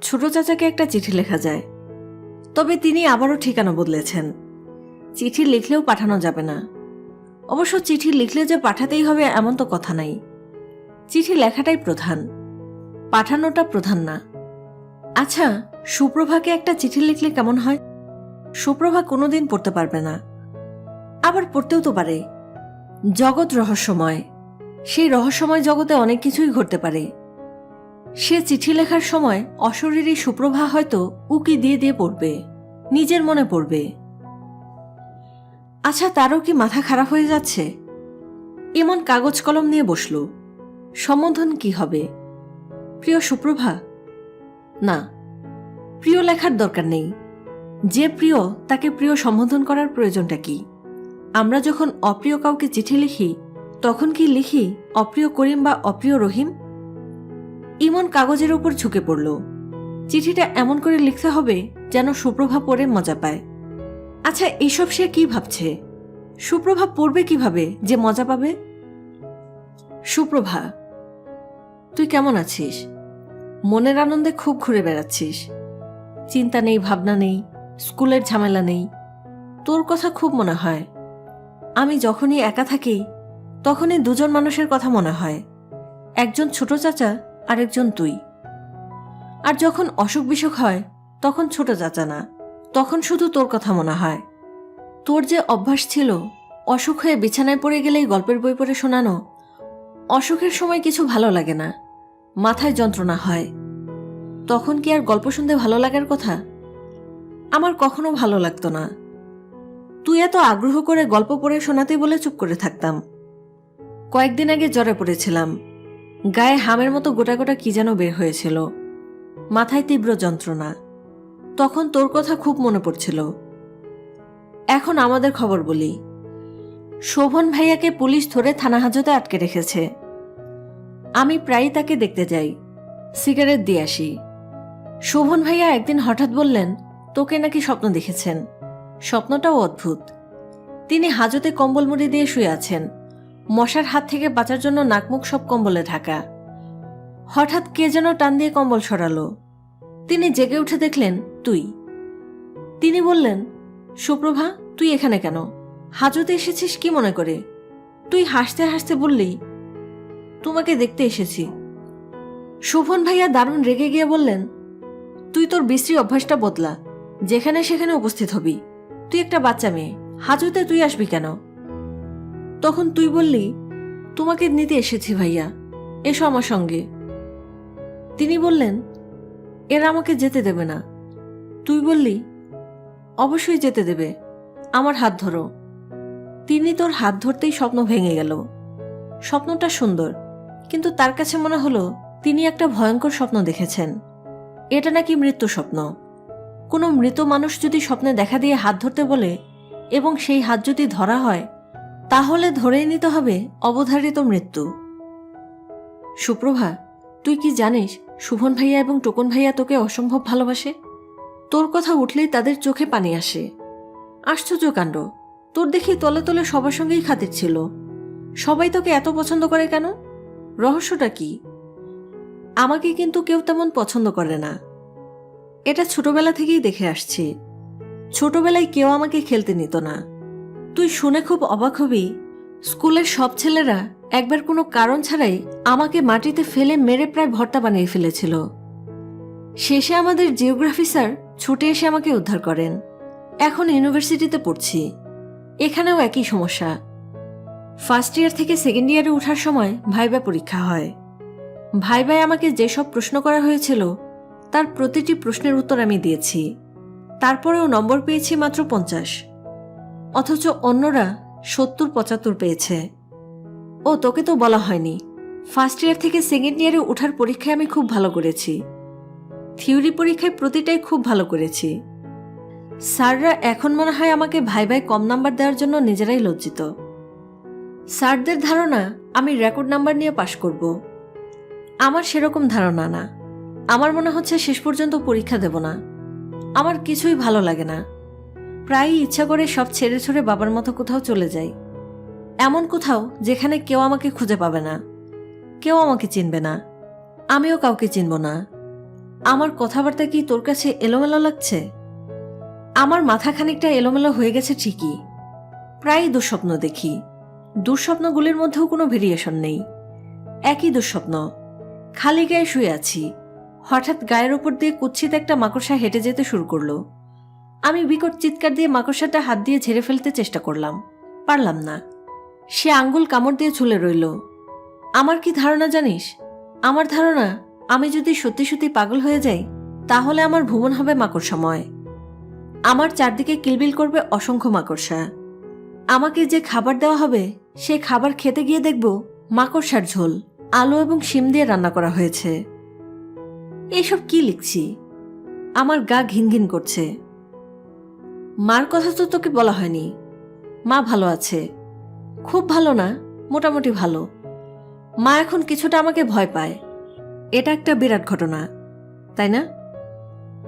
ছোট চাচাকে একটা চিঠি লেখা যায়, তবে তিনি আবারও ঠিকানা বদলেছেন। চিঠি লিখলেও পাঠানো যাবে না। অবশ্য চিঠি লিখলে যে পাঠাতেই হবে এমন তো কথা নাই। চিঠি লেখাটাই প্রধান, পাঠানোটা প্রধান না। আচ্ছা, সুপ্রভাকে একটা চিঠি লিখলে কেমন হয়? সুপ্রভা কোনোদিন পড়তে পারবে না, আবার পড়তেও তো পারে। জগৎ রহস্যময়, সেই রহস্যময় জগতে অনেক কিছুই ঘটতে পারে। সে চিঠি লেখার সময় অশরীরী সুপ্রভা হয়তো উকি দিয়ে দিয়ে পড়বে, নিজের মনে পড়বে। আচ্ছা, তারও কি মাথা খারাপ হয়ে যাচ্ছে? ইমন কাগজ কলম নিয়ে বসল। সম্বোধন কি হবে? প্রিয় সুপ্রভা? না, প্রিয় লেখার দরকার নেই। যে প্রিয় তাকে প্রিয় সম্বোধন করার প্রয়োজনটা কি? আমরা যখন অপ্রিয় কাউকে চিঠি লিখি তখন কি লিখি অপ্রিয় করিম বা অপ্রিয় রহিম? ইমন কাগজের উপর ঝুঁকে পড়ল। চিঠিটা এমন করে লিখতে হবে যেন সুপ্রভা পড়ে মজা পায়। আচ্ছা, এইসব সে কি ভাবছে? সুপ্রভা পড়বে কিভাবে যে মজা পাবে? সুপ্রভা, তুই কেমন আছিস? মনের আনন্দে খুব ঘুরে বেড়াচ্ছিস, চিন্তা নেই, ভাবনা নেই, স্কুলের ঝামেলা নেই। তোর কথা খুব মনে হয়। আমি যখনই একা থাকি তখনই দুজন মানুষের কথা মনে হয়, একজন ছোট চাচা আর একজন তুই। আর যখন অসুখ বিসুখ হয় তখন ছোট চাচা না, তখন শুধু তোর কথা মনে হয়। তোর যে অভ্যাস ছিল অসুখ হয়ে বিছানায় পড়ে গেলেই গল্পের বই পড়ে শোনানো, অসুখের সময় কিছু ভালো লাগে না, মাথায় যন্ত্রণা হয়, তখন কি আর গল্প শুনতে ভালো লাগার কথা? আমার কখনো ভালো লাগতো না। তুই এত আগ্রহ করে গল্প পড়ে শোনাতে বলে চুপ করে থাকতাম। কয়েকদিন আগে জ্বরে পড়েছিলাম, গায়ে হামের মতো গোটা গোটা কি যেন বের হয়েছিল, মাথায় তীব্র যন্ত্রণা। তখন তোর কথা খুব মনে পড়ছিল। এখন আমাদের খবর বলি। শোভন ভাইয়াকে পুলিশ ধরে থানা হাজতে আটকে রেখেছে। আমি প্রায়ই তাকে দেখতে যাই, সিগারেট দিয়ে আসি। শোভন ভাইয়া একদিন হঠাৎ বললেন তোকে নাকি স্বপ্ন দেখেছেন। স্বপ্নটাও অদ্ভুত। তিনি হাজতে কম্বল মুড়ি দিয়ে শুয়ে আছেন, মশার হাত থেকে বাঁচার জন্য নাকমুখ সব কম্বলে ঢাকা। হঠাৎ কে যেন টান দিয়ে কম্বল সরালো। তিনি জেগে উঠে দেখলেন তুই। তিনি বললেন, সুপ্রভা, তুই এখানে কেন? হাজতে এসেছিস কি মনে করে? তুই হাসতে হাসতে বললি, তোমাকে দেখতে এসেছি। শোভন ভাইয়া দারুণ রেগে গিয়ে বললেন, তুই তোর বিশ্রী অভ্যাসটা বদলা, যেখানে সেখানে উপস্থিত হবি। তুই একটা বাচ্চা মেয়ে, হাজতে তুই আসবি কেন? তখন তুই বললি, তোমাকে নিতে এসেছি ভাইয়া, এসো আমার সঙ্গে। তিনি বললেন, এরা আমাকে যেতে দেবে না। তুই বললি, অবশ্যই যেতে দেবে, আমার হাত ধরো। তিনি তোর হাত ধরতেই স্বপ্ন ভেঙে গেল। স্বপ্নটা সুন্দর, কিন্তু তার কাছে মনে হলো তিনি একটা ভয়ঙ্কর স্বপ্ন দেখেছেন। এটা নাকি মৃত্যু স্বপ্ন। কোনো মৃত মানুষ যদি স্বপ্নে দেখা দিয়ে হাত ধরতে বলে এবং সেই হাত যদি ধরা হয়, তাহলে ধরেই নিতে হবে অবধারিত মৃত্যু। সুপ্রভা, তুই কি জানিস শোভন ভাইয়া এবং টোকন ভাইয়া তোকে অসম্ভব ভালোবাসে? তোর কথা উঠলেই তাদের চোখে পানি আসে। আশ্চর্য কাণ্ড, তোর দেখি তলে তলে সবার সঙ্গেই খাতির ছিল। সবাই তোকে এত পছন্দ করে কেন? রহস্যটা কি? আমাকে কিন্তু কেউ তেমন পছন্দ করে না, এটা ছোটবেলা থেকেই দেখে আসছি। ছোটবেলায় কেউ আমাকে খেলতে নিত না। তুই শুনে খুব অবাক হবি, স্কুলের সব ছেলেরা একবার কোনো কারণ ছাড়াই আমাকে মাটিতে ফেলে মেরে প্রায় ভর্তা বানিয়ে ফেলেছিল। শেষে আমাদের জিওগ্রাফি স্যার ছুটে এসে আমাকে উদ্ধার করেন। এখন ইউনিভার্সিটিতে পড়ছি, এখানেও একই সমস্যা। ফার্স্ট ইয়ার থেকে সেকেন্ড ইয়ারে ওঠার সময় ভাইবা পরীক্ষা হয়। ভাইবায় আমাকে যেসব প্রশ্ন করা হয়েছিল তার প্রতিটি প্রশ্নের উত্তর আমি দিয়েছি, তারপরেও নম্বর পেয়েছি মাত্র 50, অথচ অন্যরা 70-75 পেয়েছে। ও তোকে তো বলা হয়নি, ফার্স্ট ইয়ার থেকে সেকেন্ড ইয়ারে ওঠার পরীক্ষায় আমি খুব ভালো করেছি। থিওরি পরীক্ষায় প্রতিটাই খুব ভালো করেছি। স্যাররা এখন মনে হয় আমাকে ভাইবায় কম নাম্বার দেওয়ার জন্য নিজেরাই লজ্জিত। স্যারদের ধারণা আমি রেকর্ড নাম্বার নিয়ে পাশ করব। আমার সেরকম ধারণা না। আমার মনে হচ্ছে শেষ পর্যন্ত পরীক্ষা দেব না। আমার কিছুই ভালো লাগে না। প্রায়ই ইচ্ছা করে সব ছেড়ে ছুড়ে বাবার মতো কোথাও চলে যাই, এমন কোথাও যেখানে কেউ আমাকে খুঁজে পাবে না, কেউ আমাকে চিনবে না, আমিও কাউকে চিনব না। আমার কথাবার্তা কি তোর কাছে এলোমেলো লাগছে? আমার মাথা খানিকটা এলোমেলো হয়ে গেছে ঠিকই। প্রায়ই দুঃস্বপ্ন দেখি। দুঃস্বপ্নগুলির মধ্যেও কোনো ভেরিয়েশন নেই, একই দুঃস্বপ্ন। খালি গায়ে শুয়ে আছি, হঠাৎ গায়ের উপর দিয়ে কুৎসিত একটা মাকড়সা হেঁটে যেতে শুরু করলো। আমি বিকট চিৎকার দিয়ে মাকড়সাটা হাত দিয়ে ঝেড়ে ফেলতে চেষ্টা করলাম, পারলাম না। সে আঙ্গুল কামড় দিয়ে ঝুলে রইল। আমার কি ধারণা জানিস? আমার ধারণা, আমি যদি সত্যি সত্যি পাগল হয়ে যাই তাহলে আমার ভ্রমণ হবে মাকড়সাময়। আমার চারদিকে কিলবিল করবে অসংখ্য মাকড়সা। আমাকে যে খাবার দেওয়া হবে সে খাবার খেতে গিয়ে দেখব মাকড়সার ঝোল আলু এবং শিম দিয়ে রান্না করা হয়েছে। এইসব কি লিখছি? আমার গা ঘিনঘিন করছে। মার কথা তো তোকে বলা হয়নি। মা ভালো আছে, খুব ভালো না, মোটামুটি ভালো। মা এখন কিছুটা আমাকে ভয় পায়। এটা একটা বিরাট ঘটনা, তাই না?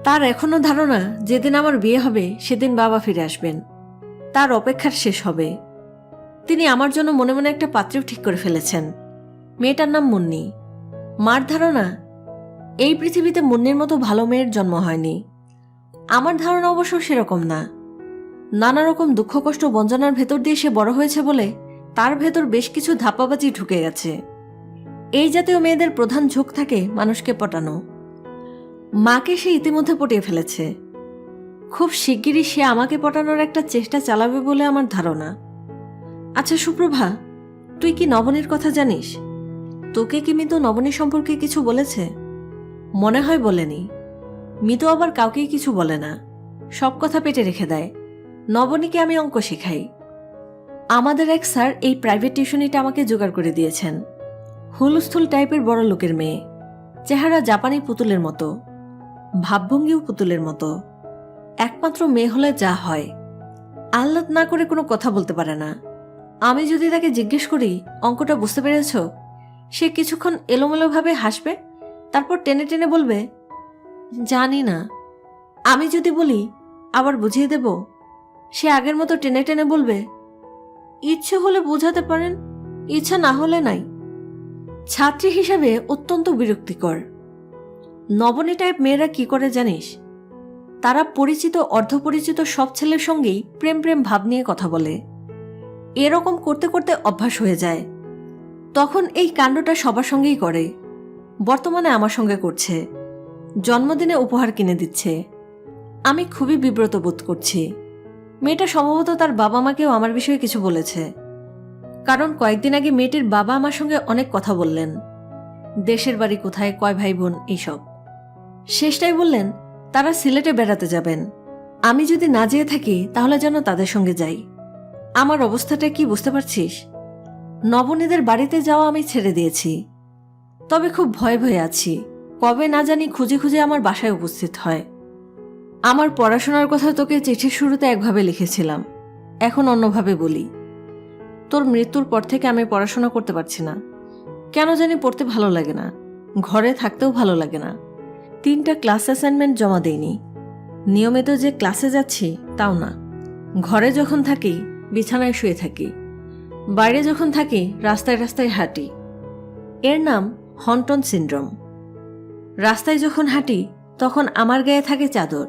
তার এখনো ধারণা যেদিন আমার বিয়ে হবে সেদিন বাবা ফিরে আসবেন, তার অপেক্ষার শেষ হবে। তিনি আমার জন্য মনে মনে একটা পাত্রীও ঠিক করে ফেলেছেন। মেয়েটার নাম মুন্নি। মার ধারণা, এই পৃথিবীতে মুন্নির মতো ভালো মেয়ের জন্ম হয়নি। আমার ধারণা অবশ্য সেরকম না। নানা রকম দুঃখ কষ্ট বঞ্চনার ভেতর দিয়ে সে বড় হয়েছে বলে তার ভেতর বেশ কিছু ধাপ্পাবাজি ঢুকে গেছে। এই জাতীয় মেয়েদের প্রধান ঝোঁক থাকে মানুষকে পটানো। মাকে সে ইতিমধ্যে পটিয়ে ফেলেছে। খুব শিগগিরই সে আমাকে পটানোর একটা চেষ্টা চালাবে বলে আমার ধারণা। আচ্ছা সুপ্রভা, তুই কি নবনীর কথা জানিস? তোকে কি মিতু নবনী সম্পর্কে কিছু বলেছে? মনে হয় বলেনি। মিতু আবার কাউকেই কিছু বলে না, সব কথা পেটে রেখে দেয়। নবনীকে আমি অঙ্ক শেখাই। আমাদের এক স্যার এই প্রাইভেট টিউশনিটা আমাকে জোগাড় করে দিয়েছেন। হুলস্থুল টাইপের বড় লোকের মেয়ে, চেহারা জাপানি পুতুলের মতো, ভাবভঙ্গিও পুতুলের মতো। একমাত্র মেয়ে হলে যা হয়, আহ্লাদ না করে কোনো কথা বলতে পারে না। আমি যদি তাকে জিজ্ঞেস করি অঙ্কটা বুঝতে পেরেছ, সে কিছুক্ষণ এলোমেলোভাবে হাসবে, তারপর টেনে টেনে বলবে জানি না। আমি যদি বলি আবার বুঝিয়ে দেব, সে আগের মতো টেনে টেনে বলবে ইচ্ছে হলে বোঝাতে পারেন, ইচ্ছা না হলে নাই। ছাত্রী হিসাবে অত্যন্ত বিরক্তিকর। নবনী টাইপ মেয়েরা কি করে জানিস? তারা পরিচিত অর্ধপরিচিত সব ছেলের সঙ্গেই প্রেম প্রেম ভাব নিয়ে কথা বলে। এরকম করতে করতে অভ্যাস হয়ে যায়। তখন এই কাণ্ডটা সবার সঙ্গেই করে। বর্তমানে আমার সঙ্গে করছে। জন্মদিনে উপহার কিনে দিচ্ছে। আমি খুবই বিব্রত বোধ করছি। মেয়েটা সম্ভবত তার বাবা মাকেও আমার বিষয়ে কিছু বলেছে, কারণ কয়েকদিন আগে মেয়েটির বাবা আমার সঙ্গে অনেক কথা বললেন। দেশের বাড়ি কোথায়, কয় ভাই বোন, এইসব। শেষটাই বললেন তারা সিলেটে বেড়াতে যাবেন। আমি যদি না যেয়ে থাকি তাহলে যেন তাদের সঙ্গে যাই। আমার অবস্থাটা কি বুঝতে পারছিস? নবনীদের বাড়িতে যাওয়া আমি ছেড়ে দিয়েছি, তবে খুব ভয়ে ভয়ে আছি। কবে না জানি খুঁজে খুঁজে আমার বাসায় উপস্থিত হয়। আমার পড়াশোনার কথা তোকে চিঠির শুরুতে একভাবে লিখেছিলাম, এখন অন্যভাবে বলি। তোর মৃত্যুর পর থেকে আমি পড়াশোনা করতে পারছি না। কেন জানি পড়তে ভালো লাগে না, ঘরে থাকতেও ভালো লাগে না। 3টা ক্লাস অ্যাসাইনমেন্ট জমা দেইনি। নিয়মিত যে ক্লাসে যাচ্ছি তাও না। ঘরে যখন থাকি বিছানায় শুয়ে থাকি, বাইরে যখন থাকি রাস্তায় রাস্তায় হাঁটি। এর নাম হন্টন সিনড্রোম। রাস্তায় যখন হাঁটি তখন আমার গায়ে থাকে চাদর।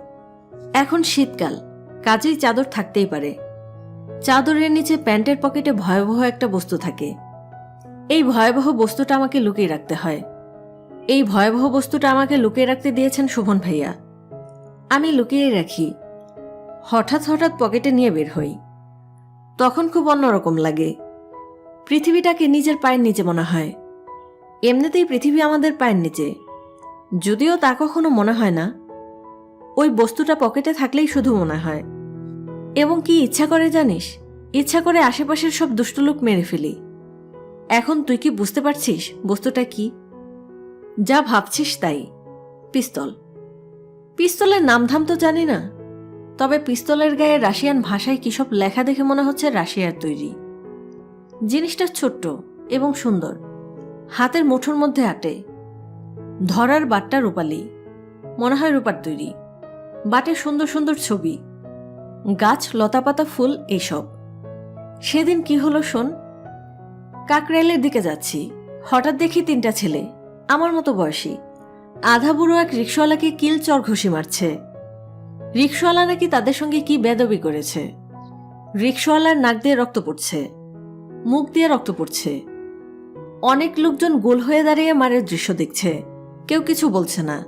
এখন শীতকাল, কাজেই চাদর থাকতেই পারে। চাদরের নিচে প্যান্টের পকেটে ভয়াবহ একটা বস্তু থাকে। এই ভয়াবহ বস্তুটা আমাকে লুকিয়ে রাখতে হয়। এই ভয়াবহ বস্তুটা আমাকে লুকিয়ে রাখতে দিয়েছেন শোভন ভাইয়া। আমি লুকিয়েই রাখি। হঠাৎ হঠাৎ পকেটে নিয়ে বের হই। তখন খুব অন্যরকম লাগে। পৃথিবীটাকে নিজের পায়ের নিচে মনে হয়। এমনিতেই পৃথিবী আমাদের পায়ের নিচে, যদিও তা কখনো মনে হয় না। ওই বস্তুটা পকেটে থাকলেই শুধু মনে হয়। এবং কি ইচ্ছা করে জানিস? ইচ্ছা করে আশেপাশের সব দুষ্ট লোক মেরে ফেলি। এখন তুই কি বুঝতে পারছিস বস্তুটা কি? যা ভাবছিস তাই। পিস্তল। পিস্তলের নামধাম তো জানি না, তবে পিস্তলের গায়ে রাশিয়ান ভাষায় কি সব লেখা দেখে মনে হচ্ছে রাশিয়ার তৈরি। জিনিসটা ছোট্ট এবং সুন্দর, হাতের মুঠোর মধ্যে আটে। ধরার বাটটা রূপালি, মনে হয় রূপার তৈরি। বাটে সুন্দর সুন্দর ছবি, গাছ, লতাপাতা, ফুল, এইসব। সেদিন কি হলো শোন। কাকরাইলের দিকে যাচ্ছি, হঠাৎ দেখি 3টা ছেলে, আমার মতো বয়সী, আধা বুড়ো এক রিক্সাওয়ালাকে কিল চর ঘুষি মারছে। রিক্সাওয়ালা নাকি তাদের সঙ্গে কি বেদবি করেছে। রিক্সাওয়ালার নাক দিয়ে রক্ত পড়ছে, মুখ দিয়ে রক্ত পড়ছে। অনেক লোকজন গোল হয়ে দাঁড়িয়ে মারের দৃশ্য দেখছে, কেউ কিছু বলছে না।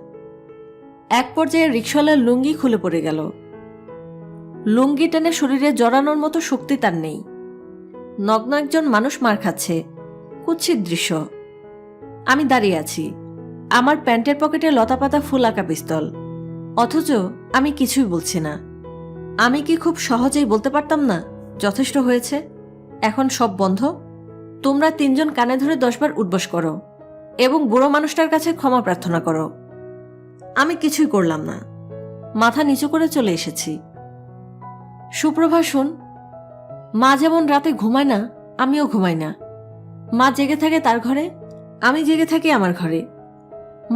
এক পর্যায়ে রিক্সাওয়ালার লুঙ্গি খুলে পড়ে গেল। লুঙ্গি টেনে শরীরে জড়ানোর মতো শক্তি তার নেই। নগ্ন একজন মানুষ মার খাচ্ছে, কুৎসিত দৃশ্য। আমি দাঁড়িয়ে আছি, আমার প্যান্টের পকেটে লতাপাতা ফুল আঁকা পিস্তল, অথচ আমি কিছুই বলছি না। আমি কি খুব সহজেই বলতে পারতাম না যথেষ্ট হয়েছে, এখন সব বন্ধ? তোমরা 3জন কানে ধরে 10 বার উঠবস করো এবং বুড়ো মানুষটার কাছে ক্ষমা প্রার্থনা করো। আমি কিছুই করলাম না, মাথা নিচু করে চলে এসেছি। সুপ্রভা শোন, মা যেমন রাতে ঘুমায় না, আমিও ঘুমাই না। মা জেগে থাকে তার ঘরে, আমি জেগে থাকি আমার ঘরে।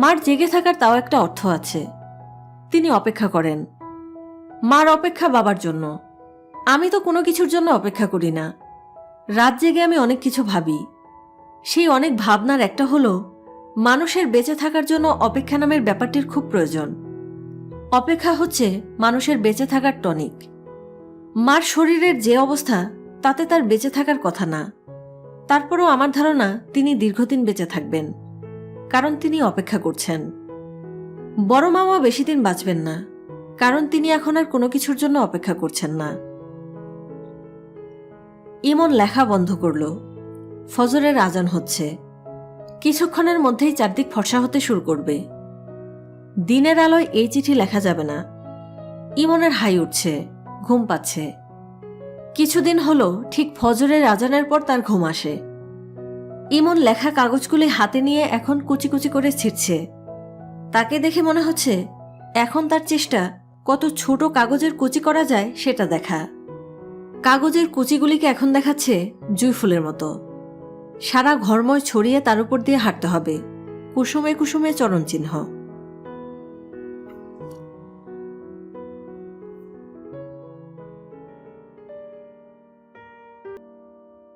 মার জেগে থাকার তাও একটা অর্থ আছে। তিনি অপেক্ষা করেন। মার অপেক্ষা বাবার জন্য। আমি তো কোনো কিছুর জন্য অপেক্ষা করি না। রাত জেগে আমি অনেক কিছু ভাবি। সেই অনেক ভাবনার একটা হলো, মানুষের বেঁচে থাকার জন্য অপেক্ষা নামের ব্যাপারটির খুব প্রয়োজন। অপেক্ষা হচ্ছে মানুষের বেঁচে থাকার টনিক। মার শরীরের যে অবস্থা, তাতে তার বেঁচে থাকার কথা না। তারপরও আমার ধারণা তিনি দীর্ঘদিন বেঁচে থাকবেন, কারণ তিনি অপেক্ষা করছেন। বড় মামা বেশি দিন বাঁচবেন না, কারণ তিনি এখন আর কোনো কিছুর জন্য অপেক্ষা করছেন না। ইমন লেখা বন্ধ করল। ফজরের আজান হচ্ছে। কিছুক্ষণের মধ্যেই চারদিক ফর্সা হতে শুরু করবে। দিনের আলোয় এই চিঠি লেখা যাবে না। ইমনের হাই উঠছে, ঘুম পাচ্ছে। কিছুদিন হলো ঠিক ফজরের আজানের পর তার ঘুম আসে। ইমন লেখা কাগজগুলি হাতে নিয়ে এখন কুচি কুচি করে ছিঁড়ছে। তাকে দেখে মনে হচ্ছে এখন তার চেষ্টা কত ছোট কাগজের কুচি করা যায় সেটা দেখা। কাগজের কুচিগুলিকে এখন দেখাচ্ছে জুঁই ফুলের মতো। সারা ঘরময় ছড়িয়ে তার উপর দিয়ে হাঁটতে হবে, কুসুমে কুসুমে চরণ চিহ্ন।